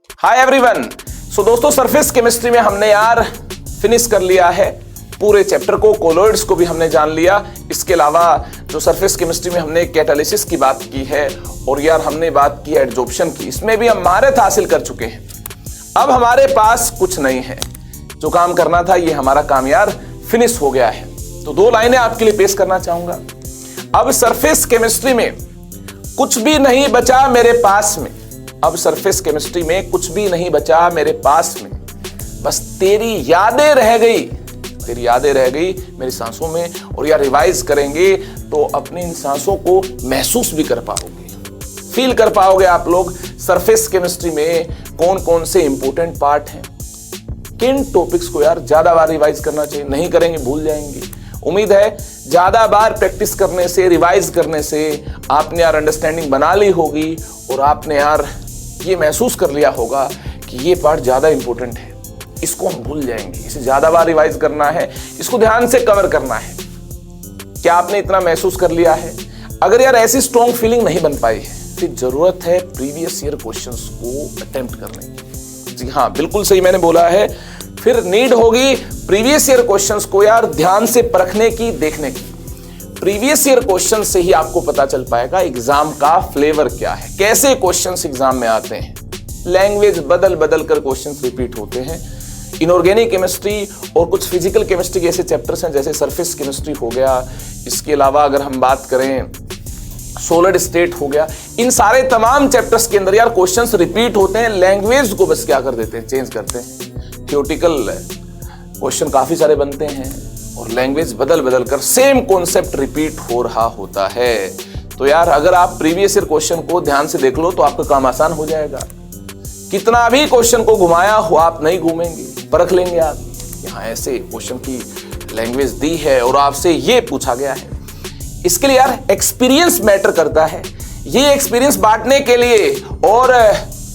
Hi everyone. सो दोस्तों, surface chemistry में हमने यार फिनिश कर लिया है पूरे चैप्टर को, कोलॉइड्स को भी हमने जान लिया। इसके अलावा जो सरफेस केमिस्ट्री में हमने कैटालिसिस की बात की है और यार हमने बात की एडजॉर्प्शन की, इसमें भी हम महारत हासिल कर चुके हैं। अब हमारे पास कुछ नहीं है, जो काम करना था ये हमारा काम यार फिनिश हो गया है। तो दो लाइनें आपके लिए पेश करना चाहूंगा। अब सरफेस केमिस्ट्री में कुछ भी नहीं बचा मेरे पास में, अब सरफेस केमिस्ट्री में कुछ भी नहीं बचा मेरे पास में, बस तेरी यादें रह गई, तेरी यादें रह गई मेरी सांसों में। और यार रिवाइज करेंगे तो अपनी इन सांसों को महसूस भी कर पाओगे, फील कर पाओगे आप लोग सरफेस केमिस्ट्री में कौन कौन से इंपॉर्टेंट पार्ट हैं, किन टॉपिक्स को यार ज्यादा बार रिवाइज करना चाहिए। नहीं करेंगे भूल जाएंगे। उम्मीद है ज्यादा बार प्रैक्टिस करने से, रिवाइज करने से आपने यार अंडरस्टैंडिंग बना ली होगी और आपने यार ये महसूस कर लिया होगा कि ये पार्ट ज्यादा इंपॉर्टेंट है, इसको हम भूल जाएंगे, इसे ज्यादा बार रिवाइज करना है, इसको ध्यान से कवर करना है। क्या आपने इतना महसूस कर लिया है? अगर यार ऐसी स्ट्रॉन्ग फीलिंग नहीं बन पाई है, फिर जरूरत है प्रीवियस ईयर क्वेश्चंस को अटेम्प्ट करने की। जी हाँ, बिल्कुल सही मैंने बोला है। फिर नीड होगी प्रीवियस ईयर क्वेश्चंस को यार ध्यान से परखने की, देखने की। प्रीवियस ईयर क्वेश्चन से ही आपको पता चल पाएगा एग्जाम का फ्लेवर क्या है, कैसे क्वेश्चंस एग्जाम में आते हैं। लैंग्वेज बदल बदल कर क्वेश्चंस रिपीट होते हैं। इनऑर्गेनिक केमिस्ट्री और कुछ फिजिकल केमिस्ट्री के ऐसे चैप्टर्स हैं जैसे सरफेस केमिस्ट्री हो गया, इसके अलावा अगर हम बात करें सॉलिड स्टेट हो गया, इन सारे तमाम चैप्टर्स के अंदर यार क्वेश्चंस रिपीट होते हैं। लैंग्वेज को बस क्या कर देते हैं, चेंज करते हैं। थियोरेटिकल क्वेश्चन काफी सारे बनते हैं और लैंग्वेज बदल बदल कर सेम कॉन्सेप्ट रिपीट हो रहा होता है। तो यार अगर आप प्रीवियस ईयर क्वेश्चन को ध्यान से देख लो तो आपका काम आसान हो जाएगा। कितना भी क्वेश्चन को घुमाया हो आप नहीं घूमेंगे, परख लेंगे आप। यहाँ ऐसे क्वेश्चन की लैंग्वेज दी है और आपसे ये पूछा गया है। इसके लिए यार एक्सपीरियंस मैटर करता है। ये एक्सपीरियंस बांटने के लिए और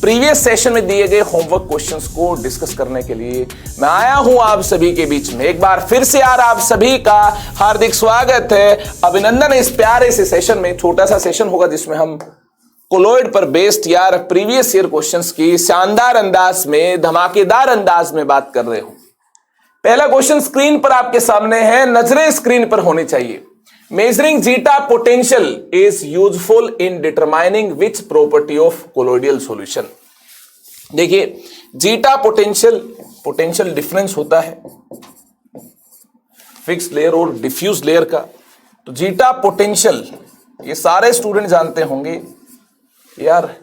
प्रीवियस सेशन में दिए गए होमवर्क क्वेश्चंस को डिस्कस करने के लिए मैं आया हूं आप सभी के बीच में। एक बार फिर से यार आप सभी का हार्दिक स्वागत है, अभिनंदन है इस प्यारे से सेशन में। छोटा सा सेशन होगा जिसमें हम कोलॉइड पर बेस्ड यार प्रीवियस ईयर क्वेश्चंस की शानदार अंदाज में, धमाकेदार अंदाज में बात कर रहे हो। पहला क्वेश्चन स्क्रीन पर आपके सामने है, नजरें स्क्रीन पर होनी चाहिए। Measuring zeta potential is useful in determining which property of colloidal solution। देखिए जीटा पोटेंशियल डिफरेंस होता है फिक्स लेयर और डिफ्यूज लेयर का। तो जीटा पोटेंशियल ये सारे स्टूडेंट जानते होंगे यार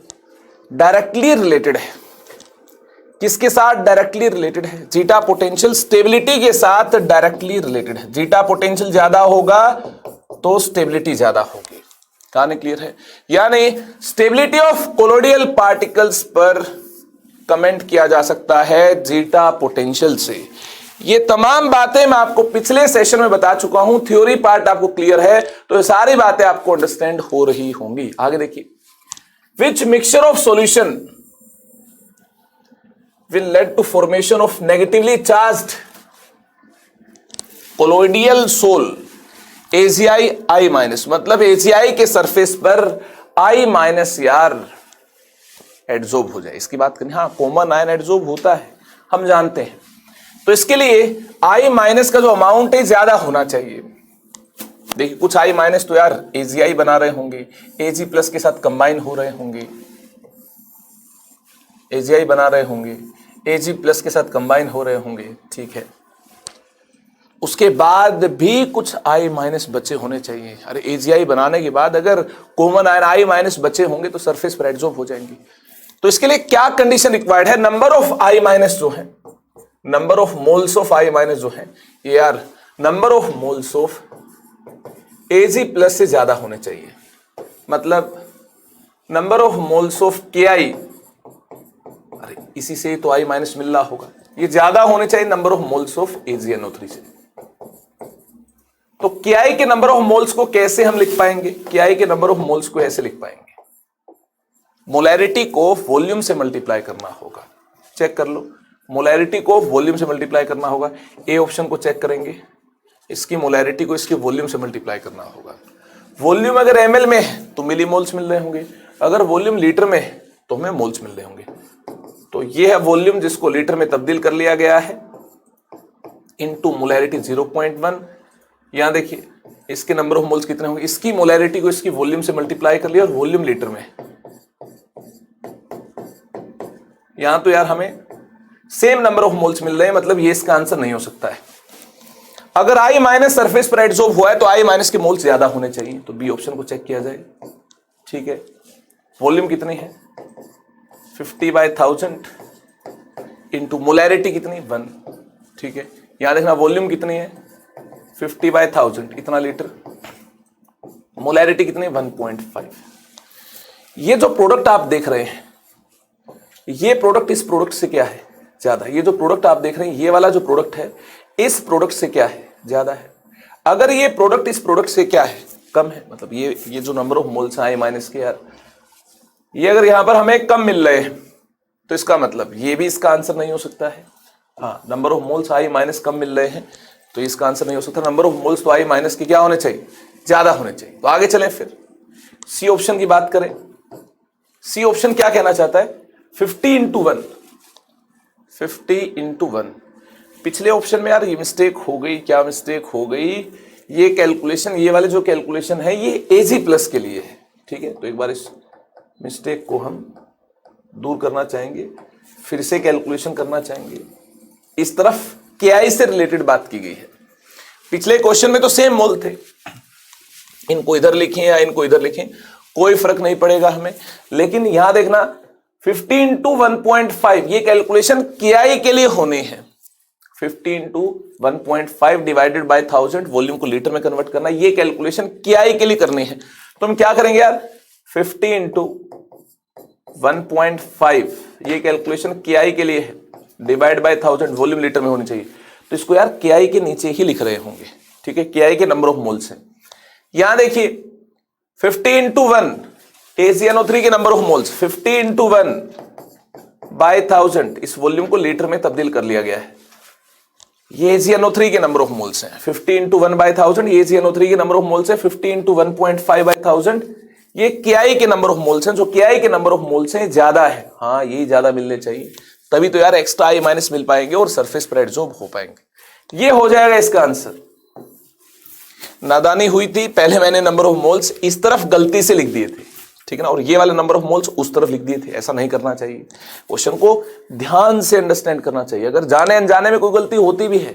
डायरेक्टली रिलेटेड है। किसके साथ डायरेक्टली रिलेटेड है? जीटा पोटेंशियल स्टेबिलिटी के साथ डायरेक्टली रिलेटेड है। जीटा पोटेंशियल ज्यादा होगा तो स्टेबिलिटी ज्यादा होगी। कहानी क्लियर है? यानी स्टेबिलिटी ऑफ कोलोइडल पार्टिकल्स पर कमेंट किया जा सकता है जीटा पोटेंशियल से। ये तमाम बातें मैं आपको पिछले सेशन में बता चुका हूं। थ्योरी पार्ट आपको क्लियर है तो ये सारी बातें आपको अंडरस्टैंड हो रही होंगी। आगे देखिए, which mixture of solution will lead to formation of negatively charged colloidal sol AgI I-, मतलब AgI के सरफेस पर I- यार एडजॉर्ब हो जाए। इसकी बात करें, हाँ कॉमन आयन एडजॉर्ब होता है, हम जानते हैं। तो इसके लिए I- का जो अमाउंट है ज्यादा होना चाहिए। देखिए कुछ I- तो यार AgI बना रहे होंगे, Ag+ के साथ कंबाइन हो रहे होंगे, AgI बना रहे होंगे, Ag+ के साथ कंबाइन हो रहे होंगे, ठीक है। उसके बाद भी कुछ I- बचे होने चाहिए। अरे AgI बनाने के बाद अगर कॉमन आयन I- बचे होंगे तो सरफेस पर एडजॉर्ब हो जाएंगे। तो इसके लिए क्या कंडीशन रिक्वायर्ड है? नंबर ऑफ I- जो है, number of moles of I- जो है ये यार number of moles of Ag+ से ज्यादा होने चाहिए। मतलब number of moles of Ki, अरे इसी से तो I- मिल रहा होगा, ये ज्यादा होने चाहिए number of moles of AgNO3 से। तो Ki के नंबर ऑफ मोल्स को कैसे हम लिख पाएंगे? Ki के नंबर ऑफ मोल्स को ऐसे लिख पाएंगे, मोलैरिटी को वॉल्यूम से मल्टीप्लाई करना होगा। चेक कर लो, मोलैरिटी को वॉल्यूम से मल्टीप्लाई करना होगा। ए ऑप्शन को चेक करेंगे, इसकी मोलैरिटी को इसके वॉल्यूम से मल्टीप्लाई करना होगा। वॉल्यूम अगर ml में है तो मिलीमोल्स मिल रहे होंगे, अगर वॉल्यूम लीटर में है तो हमें मोल्स मिल रहे होंगे। तो ये है वॉल्यूम जिसको लीटर में तब्दील कर लिया गया है, इनटू मोलैरिटी 0.1। यहां देखिए इसके नंबर ऑफ मोल्स कितने होंगे, इसकी मोलैरिटी को इसकी वॉल्यूम से मल्टीप्लाई कर लिया और वॉल्यूम लीटर में। यहां तो यार हमें सेम नंबर ऑफ मोल्स मिल रहे हैं, मतलब ये इसका आंसर नहीं हो सकता है। अगर I माइनस सरफेस पर एडसॉर्ब हुआ है तो I माइनस के मोल्स ज्यादा होने चाहिए, तो बी ऑप्शन को चेक किया जाएगा। ठीक है, वॉल्यूम कितनी है 50/1000 इंटू मोलैरिटी कितनी 1। ठीक है, यहां देखना वॉल्यूम कितनी है 50/1000 इतना लीटर, मोलैरिटी कितनी 1.5। ये जो प्रोडक्ट आप देख रहे हैं ये प्रोडक्ट इस प्रोडक्ट से क्या है ज्यादा, ये जो प्रोडक्ट आप देख रहे हैं ये वाला जो प्रोडक्ट है इस प्रोडक्ट से क्या है ज्यादा है। अगर ये प्रोडक्ट इस प्रोडक्ट से क्या है कम है, मतलब ये जो नंबर ऑफ मोल्स है I माइनस के यार, ये अगर यहां पर हमें कम मिल रहे हैं तो इसका मतलब ये भी इसका आंसर नहीं हो सकता है। हाँ, number of moles I minus कम मिल रहे हैं तो इसका आंसर नहीं हो सकता। नंबर ऑफ मोल्स तो I माइनस के क्या होने चाहिए ज्यादा होने चाहिए। तो आगे चलें फिर सी ऑप्शन की बात करें। सी ऑप्शन क्या कहना चाहता है 50/1, 50/1। पिछले ऑप्शन में यार ये मिस्टेक हो गई, क्या मिस्टेक हो गई, ये कैलकुलेशन, ये वाले जो कैलकुलेशन है ये AG प्लस के लिए है। ठीक है, तो एक बार इस मिस्टेक को हम दूर करना चाहेंगे, फिर से कैलकुलेशन करना चाहेंगे। इस तरफ KI से रिलेटेड बात की गई है। पिछले क्वेश्चन में तो सेम मोल थे, इनको इधर लिखें या इनको इधर लिखें कोई फर्क नहीं पड़ेगा हमें, लेकिन यहां देखना 50/1.5 ये कैलकुलेशन KI के लिए होने हैं। 50/1.5 डिवाइडेड बाय 1000, वॉल्यूम को लीटर में कन्वर्ट करना, ये कैलकुलेशन KI के लिए करनी है। तो हम क्या करेंगे यार 50/1.5 ये कैलकुलेशन KI के लिए है, डिवाइड बाय 1000 वॉल्यूम लीटर में होनी चाहिए। तो इसको यार KI के नीचे ही लिख रहे होंगे। ठीक है, KI के नंबर ऑफ मोल्स हैं। यहां देखिए 50/1 AgNO3 के नंबर ऑफ मोल्स 50/1/1000 इस वॉल्यूम को लीटर में तब्दील कर लिया गया है। ये AgNO3 के नंबर ऑफ मोल्स हैं 50/1/1000, ये AgNO3 के नंबर ऑफ मोल्स है 50/1.5/1000। ये KI के नंबर ऑफ मोल्स हैं, जो KI के नंबर ऑफ मोल्स हैं ज्यादा है। हाँ, यही ज्यादा मिलने चाहिए, तभी तो यार एक्स्ट्रा I माइनस मिल पाएंगे और सरफेस पर एडसॉर्ब हो पाएंगे। ये हो जाएगा इसका आंसर। नादानी हुई थी, पहले मैंने नंबर ऑफ मोल्स इस तरफ गलती से लिख दिए थे, ठीक है ना, और ये वाले नंबर ऑफ मोल्स उस तरफ लिख दिए थे। ऐसा नहीं करना चाहिए, क्वेश्चन को ध्यान से अंडरस्टैंड करना चाहिए। अगर जाने अनजाने में कोई गलती होती भी है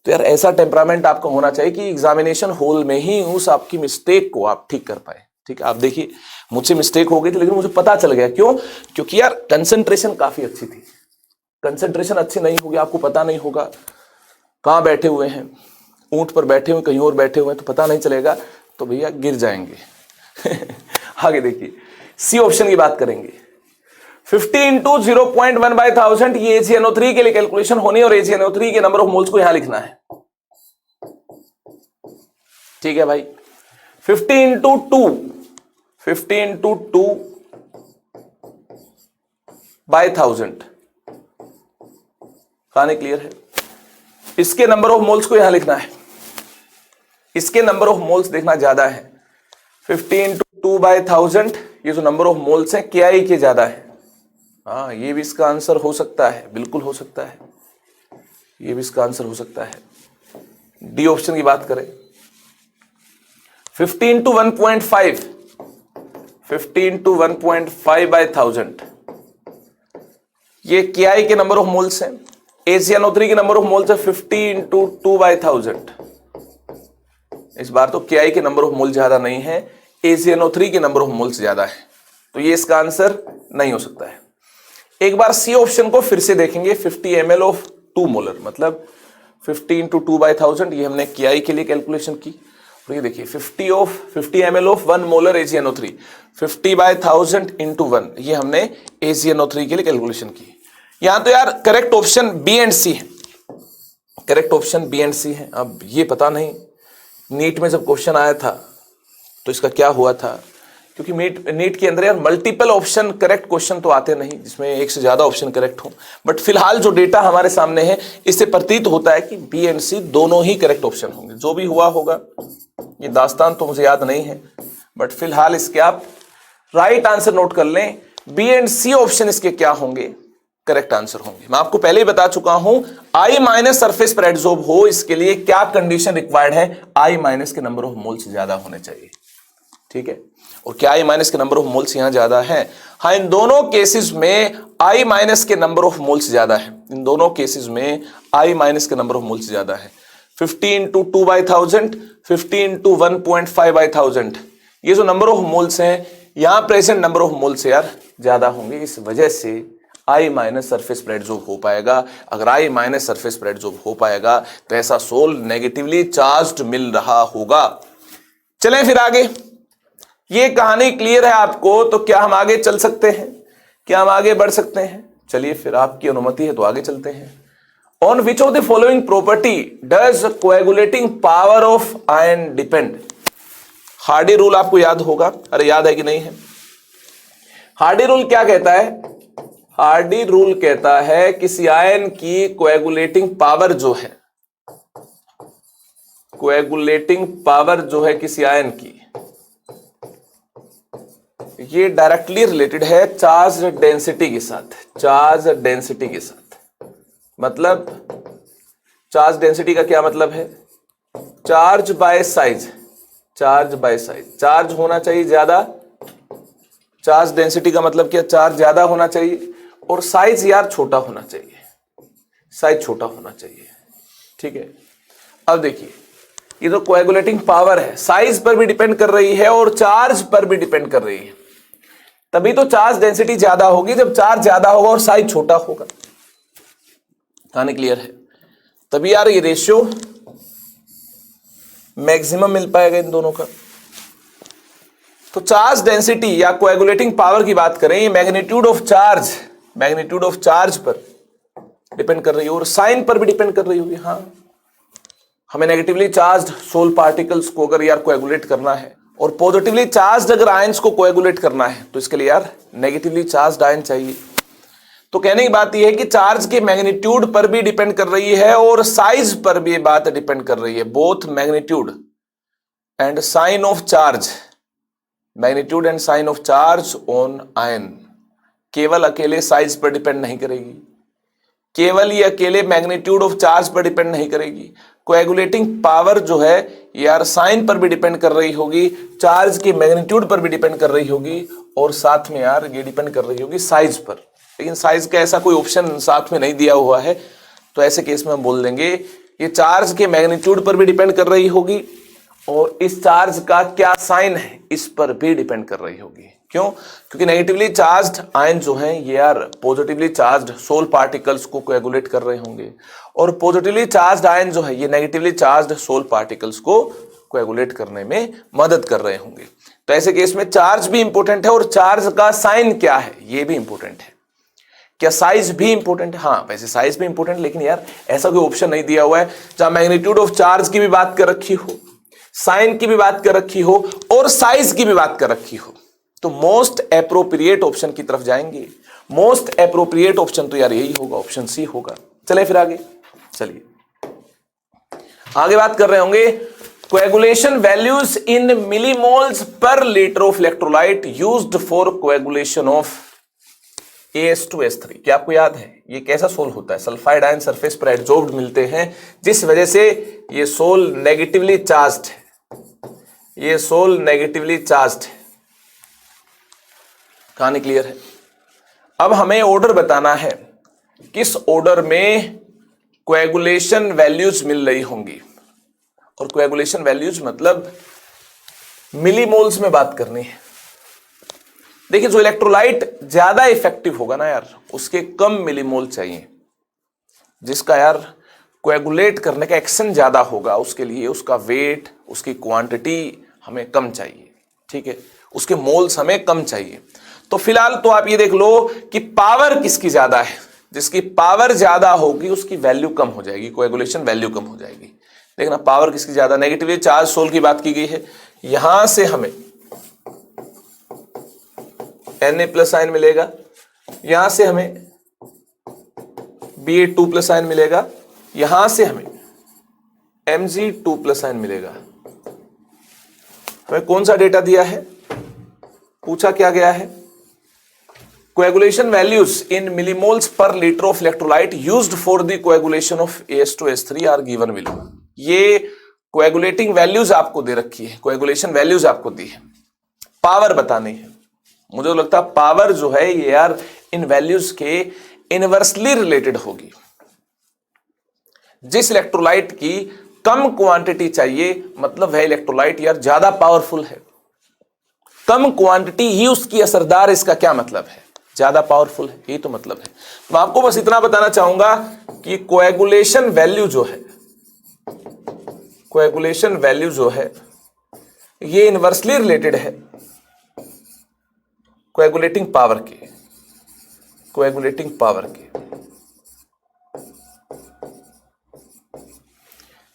तो यार ऐसा टेम्परामेंट आपका होना चाहिए कि एग्जामिनेशन हॉल में ही उस आपकी मिस्टेक को आप ठीक कर पाए। ठीक है, आप देखिए मुझसे मिस्टेक हो गई थी लेकिन मुझे पता चल गया, क्यों? क्योंकि यार कंसंट्रेशन काफी अच्छी थी। कंसंट्रेशन अच्छी नहीं होगी, आपको पता नहीं होगा कहां बैठे हुए हैं, ऊंट पर बैठे हुए कहीं और बैठे हुए हैं तो पता नहीं चलेगा, तो भैया गिर जाएंगे। आगे देखिए सी ऑप्शन की बात करेंगे। 50/0.1/1000 ये AgNO3 के लिए कैलकुलेशन होनी है और AgNO3 के नंबर ऑफ मोल्स को यहां लिखना है। ठीक है भाई, 50/2/1000 कहानी क्लियर है। इसके नंबर ऑफ मोल्स को यहां लिखना है, इसके नंबर ऑफ मोल्स देखना ज्यादा है। 50/2/1000 ये जो नंबर ऑफ मोल्स हैं KI के ज्यादा है। हाँ, ये भी इसका आंसर हो सकता है, बिल्कुल हो सकता है, ये भी इसका आंसर हो सकता है। डी ऑप्शन की बात करें 15/1.5 15/1.5/1000 ये KI के नंबर ऑफ मोल्स हैं। AgNO3 के नंबर ऑफ मोल्स है 50/2/1000। इस बार तो KI के नंबर ऑफ मोल ज्यादा नहीं है, AgNO3 के नंबर ऑफ मोल्स ज्यादा है, तो ये इसका आंसर नहीं हो सकता है। एक बार सी ऑप्शन को फिर से देखेंगे। 50 ml ऑफ 2 मोलर, मतलब 50/2/1000 ये हमने KI के लिए कैलकुलेशन की। और ये देखिए 50 ml of 1 molar AgNO3 50/1000 into 1 ये हमने AgNO3 के लिए कैलकुलेशन की। यहां तो यार करेक्ट ऑप्शन बी एंड सी है, करेक्ट ऑप्शन बी एंड सी है। अब ये पता नहीं नीट में जब क्वेश्चन आया था तो इसका क्या हुआ था, क्योंकि नीट के अंदर यार मल्टीपल ऑप्शन करेक्ट क्वेश्चन तो आते नहीं जिसमें एक से ज्यादा ऑप्शन करेक्ट हो। बट फिलहाल जो डेटा हमारे सामने है इससे प्रतीत होता है कि बी एंड सी दोनों ही करेक्ट ऑप्शन होंगे। जो भी हुआ होगा, ये दास्तान तो मुझे याद नहीं है, बट फिलहाल इसके आप राइट आंसर नोट कर लें। बी एंड सी ऑप्शन इसके क्या होंगे, करेक्ट आंसर होंगे। मैं आपको पहले ही बता चुका हूं, I माइनस सरफेस पर एडसॉर्ब हो, इसके लिए क्या कंडीशन रिक्वायर्ड है, I माइनस के नंबर ऑफ मोल्स ज्यादा होने चाहिए। ठीक है, और क्या I माइनस के नंबर ऑफ मोल्स यहां ज्यादा है? हाँ, इन दोनों केसेस में I माइनस के नंबर ऑफ मोल्स ज्यादा है। इन दोनों केसेस में I माइनस के नंबर ऑफ मोल्स ज्यादा है। 50 इंटू 2/1000, 50 इंटू 1.5/1000, ये जो नंबर ऑफ मोल्स हैं, यहां प्रेजेंट नंबर ऑफ मोल्स यार ज्यादा होंगे। इस वजह से I माइनस सरफेस पर एडसॉर्ब हो पाएगा। अगर I माइनस सरफेस पर एडसॉर्ब हो पाएगा तो ऐसा सोल नेगेटिवली चार्ज्ड मिल रहा होगा। चलें फिर आगे, ये कहानी क्लियर है आपको, तो क्या हम आगे चल सकते हैं? क्या हम आगे बढ़ सकते हैं? चलिए फिर, आपकी अनुमति है तो आगे चलते हैं। On which of the following property does coagulating power of ion depend? Hardy rule आपको याद होगा, अरे याद है कि नहीं है? हार्डी रूल क्या कहता है? हार्डी रूल कहता है किसी आयन की कोएगुलेटिंग पावर जो है, कोएगुलेटिंग पावर जो है किसी आयन की, ये डायरेक्टली रिलेटेड है चार्ज डेंसिटी के साथ। चार्ज डेंसिटी के साथ मतलब, चार्ज डेंसिटी का क्या मतलब है? Charge by size. Charge by size, charge होना चाहिए ज्यादा। चार्ज डेंसिटी का मतलब क्या? चार्ज ज्यादा होना चाहिए और साइज यार छोटा होना चाहिए। साइज छोटा होना चाहिए। ठीक है, अब देखिए, ये तो कोएगुलेटिंग पावर है, साइज पर भी डिपेंड कर रही है और चार्ज पर भी डिपेंड कर रही है। तभी तो चार्ज डेंसिटी ज्यादा होगी जब चार्ज ज्यादा होगा और साइज छोटा होगा। कहानी क्लियर है? तभी यार ये रेशियो मैक्सिमम मिल पाएगा इन दोनों का। तो चार्ज डेंसिटी या कोएगुलेटिंग पावर की बात करें, ये magnitude of charge, magnitude of charge पर डिपेंड कर रही है और साइन पर भी डिपेंड कर रही होगी। हाँ, हमें नेगेटिवली चार्ज्ड सोल पार्टिकल्स को अगर यार कोएगुलेट करना है और पॉजिटिवली चार्ज्ड अगर आयंस को कोएगुलेट करना है तो इसके लिए यार नेगेटिवली चार्ज्ड आयन चाहिए। तो कहने की बात यह है कि चार्ज के मैग्नीट्यूड पर भी डिपेंड कर रही है और साइज पर भी बात डिपेंड कर रही है। Both magnitude and sign of charge, magnitude and sign of charge on ion केवल अकेले साइज पर डिपेंड नहीं करेगी, केवल ये अकेले मैग्नीट्यूड ऑफ चार्ज पर डिपेंड नहीं करेगी। कोएगुलेटिंग पावर जो है यार साइन पर भी डिपेंड कर रही होगी, चार्ज के मैग्नीट्यूड पर भी डिपेंड कर रही होगी और साथ में यार ये डिपेंड कर रही होगी साइज पर। लेकिन साइज का ऐसा कोई ऑप्शन साथ में नहीं दिया हुआ है, तो ऐसे केस में हम बोल देंगे ये चार्ज के मैग्नीट्यूड पर भी डिपेंड कर रही होगी और इस चार्ज का क्या साइन है इस पर भी डिपेंड कर रही होगी। क्यों? क्योंकि नेगेटिवली चार्ज्ड आयन जो हैं ये यार पॉजिटिवली चार्ज्ड सोल पार्टिकल्स को कोएगुलेट कर रहे होंगे और पॉजिटिवली चार्ज्ड आयन जो है ये नेगेटिवली चार्ज्ड सोल पार्टिकल्स को कोएगुलेट करने में मदद कर रहे होंगे। तो ऐसे केस में चार्ज भी इंपॉर्टेंट है और चार्ज का साइन क्या है ये भी इंपॉर्टेंट है। क्या साइज भी इंपॉर्टेंट है? हाँ, वैसे साइज भी इंपॉर्टेंट, लेकिन यार ऐसा कोई ऑप्शन नहीं दिया हुआ है जहां मैग्नीट्यूड ऑफ चार्ज की भी बात कर रखी हो, साइन की भी बात कर रखी हो और साइज की भी बात कर रखी हो। तो मोस्ट एप्रोप्रिएट ऑप्शन की तरफ जाएंगे। मोस्ट एप्रोप्रिएट ऑप्शन तो यार यही होगा, ऑप्शन सी होगा। चले फिर आगे, चलिए आगे बात कर रहे होंगे coagulation values in millimoles per litre of electrolyte used for coagulation of AS2S3। क्या आपको याद है ये कैसा सोल होता है? सल्फाइड आयन सरफेस पर एडसॉर्ब्ड मिलते हैं जिस वजह से ये सोल नेगेटिवली चार्ज्ड है। ये सोल नेगेटिवली चार्ज्ड है। कहानी क्लियर है? अब हमें ऑर्डर बताना है, किस ऑर्डर में कोएगुलेशन वैल्यूज मिल रही होंगी। और कोएगुलेशन वैल्यूज मतलब मिलीमोल्स में बात करनी है। देखिए, जो इलेक्ट्रोलाइट ज्यादा इफेक्टिव होगा ना यार, उसके कम मिलीमोल चाहिए। जिसका यार कोएगुलेट करने का एक्शन ज्यादा होगा उसके लिए उसका वेट, उसकी क्वांटिटी हमें कम चाहिए। ठीक है, उसके मोल्स हमें कम चाहिए। तो फिलहाल तो आप ये देख लो कि पावर किसकी ज्यादा है। जिसकी पावर ज्यादा होगी उसकी वैल्यू कम हो जाएगी, कोएगुलेशन वैल्यू कम हो जाएगी। देखना पावर किसकी ज्यादा, नेगेटिवली चार्ज सोल की बात की गई है। यहां से हमें Na+ आयन मिलेगा, यहां से हमें Ba2+ आयन मिलेगा, यहां से हमें Mg2+ आयन मिलेगा। हमें कौन सा डेटा दिया है? पूछा क्या गया है? coagulation values in millimoles per liter of electrolyte used for the coagulation of AS2S3 are given below। ये coagulating values आपको दे रखी है, coagulation values आपको दी है, पावर बतानी है। मुझे तो लगता है पावर जो है ये यार इन वैल्यूज के इनवर्सली रिलेटेड होगी। जिस इलेक्ट्रोलाइट की कम क्वांटिटी चाहिए मतलब वह इलेक्ट्रोलाइट यार ज्यादा पावरफुल है, कम क्वांटिटी ही उसकी असरदार, इसका क्या मतलब है, ज्यादा पावरफुल है, यही तो मतलब है। तो आपको बस इतना बताना चाहूंगा कि कोएगुलेशन वैल्यू जो है, कोएगुलेशन वैल्यू जो है ये इनवर्सली रिलेटेड है कोएगुलेटिंग पावर के, कोएगुलेटिंग पावर के।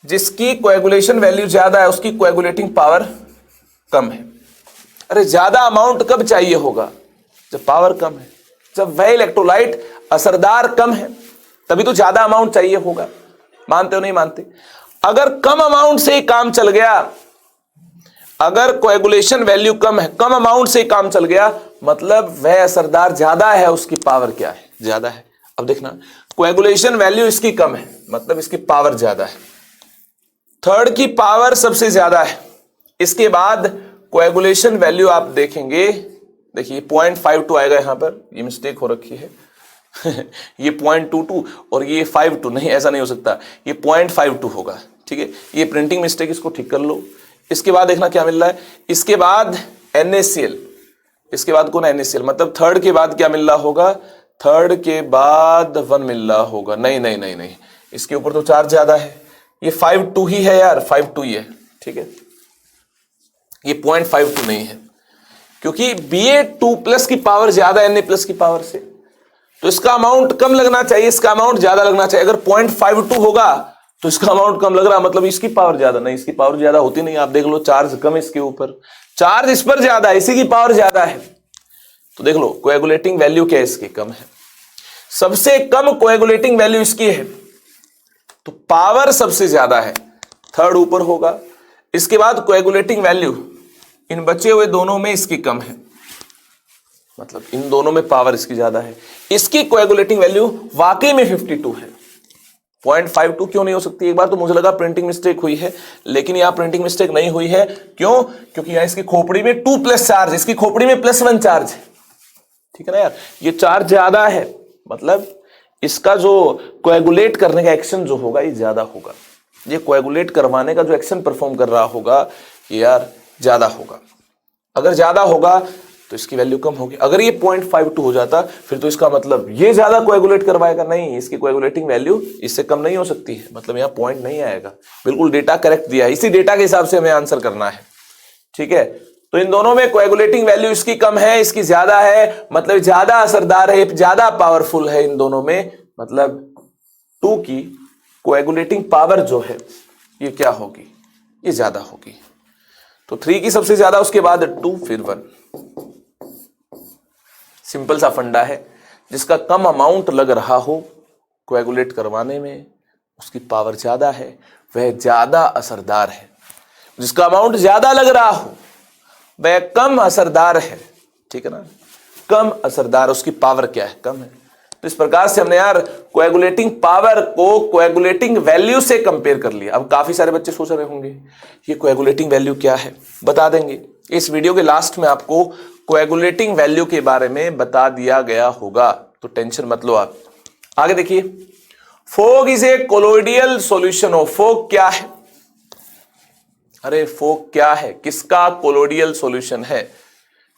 जिसकी कोएगुलेशन वैल्यू ज्यादा है उसकी कोएगुलेटिंग पावर कम है। अरे ज्यादा अमाउंट कब चाहिए होगा, जब पावर कम है, जब वह इलेक्ट्रोलाइट असरदार कम है तभी तो ज्यादा अमाउंट चाहिए होगा। मानते हो नहीं मानते? अगर कम अमाउंट से ही काम चल गया, अगर कोएगुलेशन वैल्यू कम है, कम अमाउंट से ही काम चल गया मतलब वह असरदार ज्यादा है, उसकी पावर क्या है, ज्यादा है। अब देखना कोएगुलेशन वैल्यू इसकी कम है मतलब इसकी पावर ज्यादा है, थर्ड की पावर सबसे ज्यादा है। इसके बाद कोएगुलेशन वैल्यू आप देखेंगे, देखिए 0.52 आएगा यहां पर, ये मिस्टेक हो रखी है ये 0.22 और ये 52 नहीं, ऐसा नहीं हो सकता, ये 0.52 होगा, ठीक है। ये प्रिंटिंग मिस्टेक, इसको ठीक कर लो। इसके बाद देखना क्या मिल रहा है, इसके बाद NaCl, इसके बाद कौन NaCl, मतलब थर्ड के बाद क्या मिल रहा होगा, थर्ड के बाद 1 मिल रहा होगा। नहीं नहीं नहीं नहीं, इसके ऊपर तो चार्ज ज्यादा है, ये 52 ही है यार, 52 ही है, ठीक है। ये 0.52 नहीं है क्योंकि Ba2+ की पावर ज्यादा है Na+ की पावर से, तो इसका अमाउंट कम लगना चाहिए, इसका अमाउंट ज्यादा लगना चाहिए। अगर 0.52 होगा तो इसका अमाउंट कम लग रहा मतलब इसकी पावर ज्यादा, नहीं इसकी पावर ज्यादा होती नहीं। आप देख लो चार्ज कम है इसके ऊपर, चार्ज इस पर ज्यादा है, इसी की पावर ज्यादा है। तो देख लो कोएगुलेटिंग वैल्यू क्या है इसकी, कम है। सबसे कम कोएगुलेटिंग वैल्यू इसकी है तो पावर सबसे ज्यादा है, थर्ड ऊपर होगा। इसके बाद कोएगुलेटिंग वैल्यू इन बचे हुए दोनों में इसकी कम है, मतलब इन दोनों में पावर इसकी ज्यादा है। इसकी कोएगुलेटिंग वैल्यू वाकई में 52 है, 0.52 क्यों नहीं हो सकती? एक बार तो मुझे लगा प्रिंटिंग मिस्टेक हुई है, लेकिन यहां प्रिंटिंग मिस्टेक नहीं हुई है। क्यों? क्योंकि यहां इसकी खोपड़ी में 2+ चार्ज, इसकी खोपड़ी में +1 चार्ज है, ठीक है ना यार। ये चार्ज ज्यादा है मतलब इसका जो कोएगुलेट करने का एक्शन जो होगा ये ज्यादा होगा, ये कोएगुलेट करवाने का जो एक्शन परफॉर्म कर रहा होगा ये यार ज्यादा होगा। अगर ज्यादा होगा तो इसकी वैल्यू कम होगी। अगर ये 0.52 हो जाता फिर तो इसका मतलब ये ज्यादा कोएगुलेट करवाएगा, नहीं इसकी कोएगुलेटिंग वैल्यू इससे कम नहीं हो सकती है, मतलब यहाँ पॉइंट नहीं आएगा। बिल्कुल डेटा करेक्ट दिया है, इसी डेटा के हिसाब से हमें आंसर करना है, ठीक है। तो इन दोनों में कोएगुलेटिंग वैल्यू इसकी कम है, इसकी ज्यादा है, मतलब ज्यादा असरदार है, ज्यादा पावरफुल है इन दोनों में, मतलब 2 की कोएगुलेटिंग पावर जो है ये क्या होगी, ये ज्यादा होगी। तो 3 की सबसे ज्यादा, उसके बाद 2 फिर 1। सिंपल सा फंडा है, जिसका कम अमाउंट लग रहा हो कोएगुलेट करवाने में उसकी पावर ज्यादा है, वह ज्यादा असरदार है। जिसका अमाउंट ज्यादा लग रहा हो वह कम असरदार है, ठीक है ना, कम असरदार, उसकी पावर क्या है, कम है। तो इस प्रकार से हमने यार कोएगुलेटिंग पावर को कोएगुलेटिंग वैल्यू से कंपेयर कर लिया। अब काफी सारे बच्चे सोच रहे होंगे ये कोएगुलेटिंग वैल्यू क्या है, बता देंगे। इस वीडियो के लास्ट में आपको कोएगुलेटिंग वैल्यू के बारे में बता दिया गया होगा, तो टेंशन मत लो आप। आगे देखिए, fog is a colloidal solution of, fog क्या है? अरे फोग क्या है, किसका कोलोइडियल सॉल्यूशन है?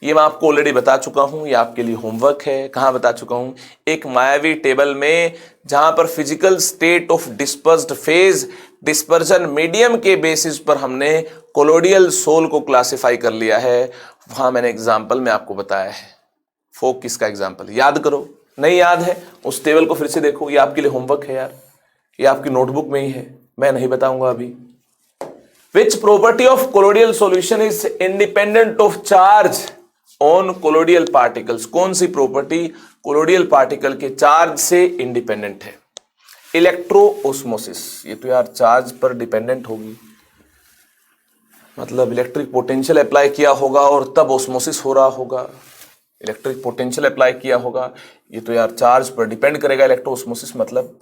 ये मैं आपको ऑलरेडी बता चुका हूं, ये आपके लिए होमवर्क है। कहां बता चुका हूं? एक मायावी टेबल में, जहां पर physical state of dispersed phase dispersion medium के बेसिस पर हमने कोलोइडियल सोल को क्लासिफाई कर लिया है। वहां मैंने एग्जाम्पल में आपको बताया है फोग किसका एग्जाम्पल, याद करो। नहीं याद है उस टेबल को फिर से देखो, ये आपके लिए होमवर्क है यार, ये आपकी नोटबुक में ही है, मैं नहीं बताऊंगा अभी। Which property of colloidal solution is independent of charge on colloidal particles? कौन सी प्रॉपर्टी कोलोइडियल पार्टिकल के चार्ज से इंडिपेंडेंट है? इलेक्ट्रोओस्मोसिस, ये तो यार चार्ज पर डिपेंडेंट होगी, मतलब इलेक्ट्रिक पोटेंशियल अप्लाई किया होगा और तब ओस्मोसिस हो रहा होगा। इलेक्ट्रिक पोटेंशियल अप्लाई किया होगा। ये तो यार चार्ज पर डिपेंड करेगा इलेक्ट्रोऑस्मोसिस, मतलब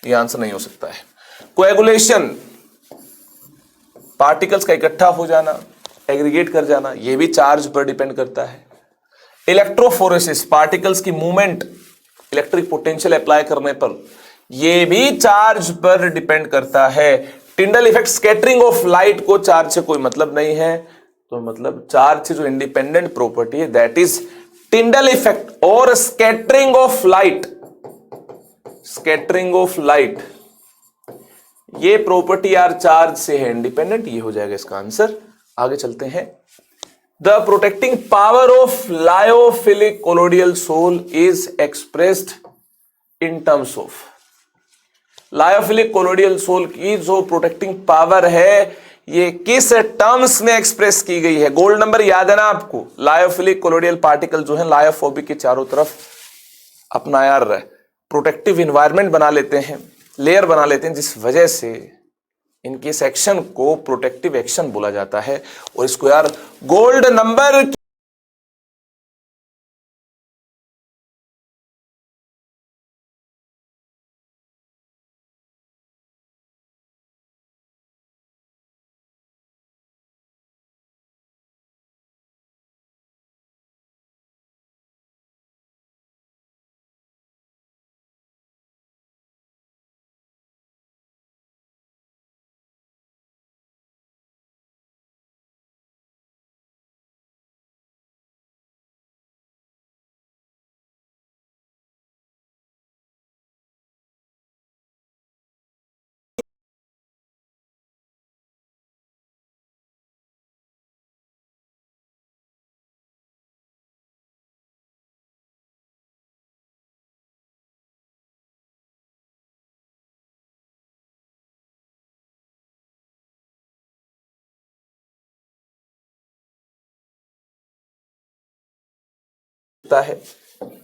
ये आंसर नहीं हो सकता है। कोएगुलेशन, पार्टिकल्स का इकट्ठा हो जाना, एग्रीगेट कर जाना, ये भी चार्ज पर डिपेंड करता है। इलेक्ट्रोफोरेसिस, पार्टिकल्स की मूवमेंट इलेक्ट्रिक पोटेंशियल अप्लाई करने पर, ये भी चार्ज पर डिपेंड करता है। Tyndall effect, scattering of light को चार्ज से कोई मतलब नहीं है, तो मतलब चार्ज से जो इंडिपेंडेंट प्रॉपर्टी है दैट इज टिंडल इफेक्ट। और scattering of light, scattering of light ये प्रॉपर्टी यार चार्ज से है इंडिपेंडेंट, ये हो जाएगा इसका आंसर। आगे चलते हैं। The protecting power of lyophilic colloidal sol is expressed in terms of, lyophilic colloidal sol की जो प्रोटेक्टिंग पावर है ये किस टर्म्स में एक्सप्रेस की गई है? गोल्ड नंबर याद है ना आपको। लायोफिलिक कोलोडियल पार्टिकल जो है लायोफोबिक के चारों तरफ अपना यार प्रोटेक्टिव इन्वायरमेंट बना लेते हैं, लेयर बना लेते हैं, जिस वजह से इनके इस एक्शन को प्रोटेक्टिव एक्शन बोला जाता है। और इसको यार गोल्ड नंबर है,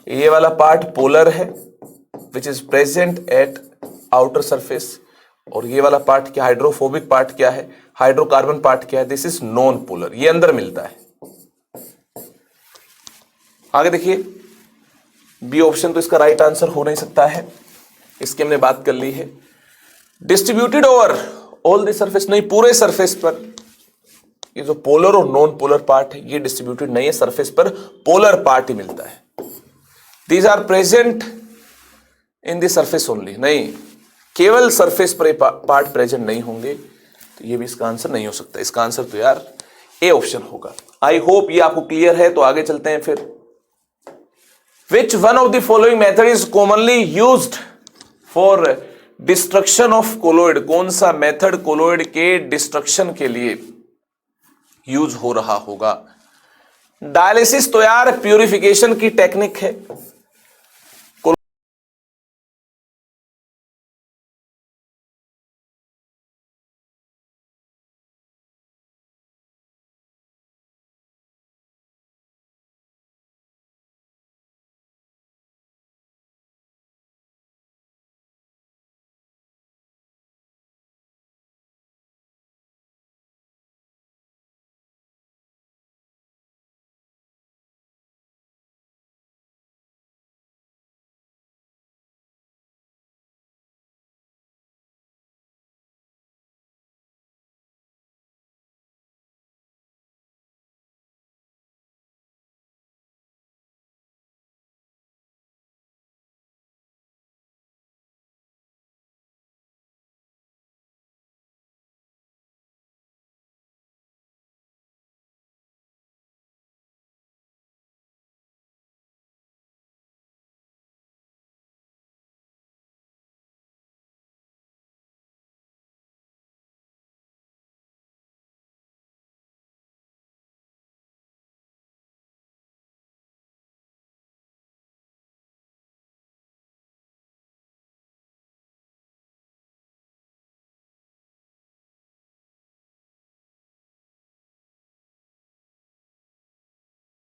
ये वाला पार्ट पोलर है which is present at outer surface, और ये वाला पार्ट क्या, हाइड्रोफोबिक पार्ट क्या है, हाइड्रोकार्बन पार्ट क्या है, दिस इज नॉन पोलर, ये अंदर मिलता है। आगे देखिए, बी ऑप्शन तो इसका राइट आंसर हो नहीं सकता है, इसकी हमने बात कर ली है। Distributed over all the surface, नहीं पूरे सरफेस पर। ये जो पोलर और नॉन पोलर पार्ट है ये डिस्ट्रीब्यूटेड नहीं है, सरफेस पर पोलर पार्ट ही मिलता है। These are present in the surface only, नहीं केवल सरफेस पर पार्ट प्रेजेंट नहीं होंगे, तो ये भी इसका आंसर नहीं हो सकता। इसका आंसर तो यार ए ऑप्शन होगा। आई होप ये आपको क्लियर है, तो आगे चलते हैं फिर। Which one of the following method is commonly used for destruction of colloid, कौन सा मेथड कोलोइड के डिस्ट्रक्शन के लिए यूज हो रहा होगा? डायलिसिस तो यार प्यूरिफिकेशन की टेक्निक है।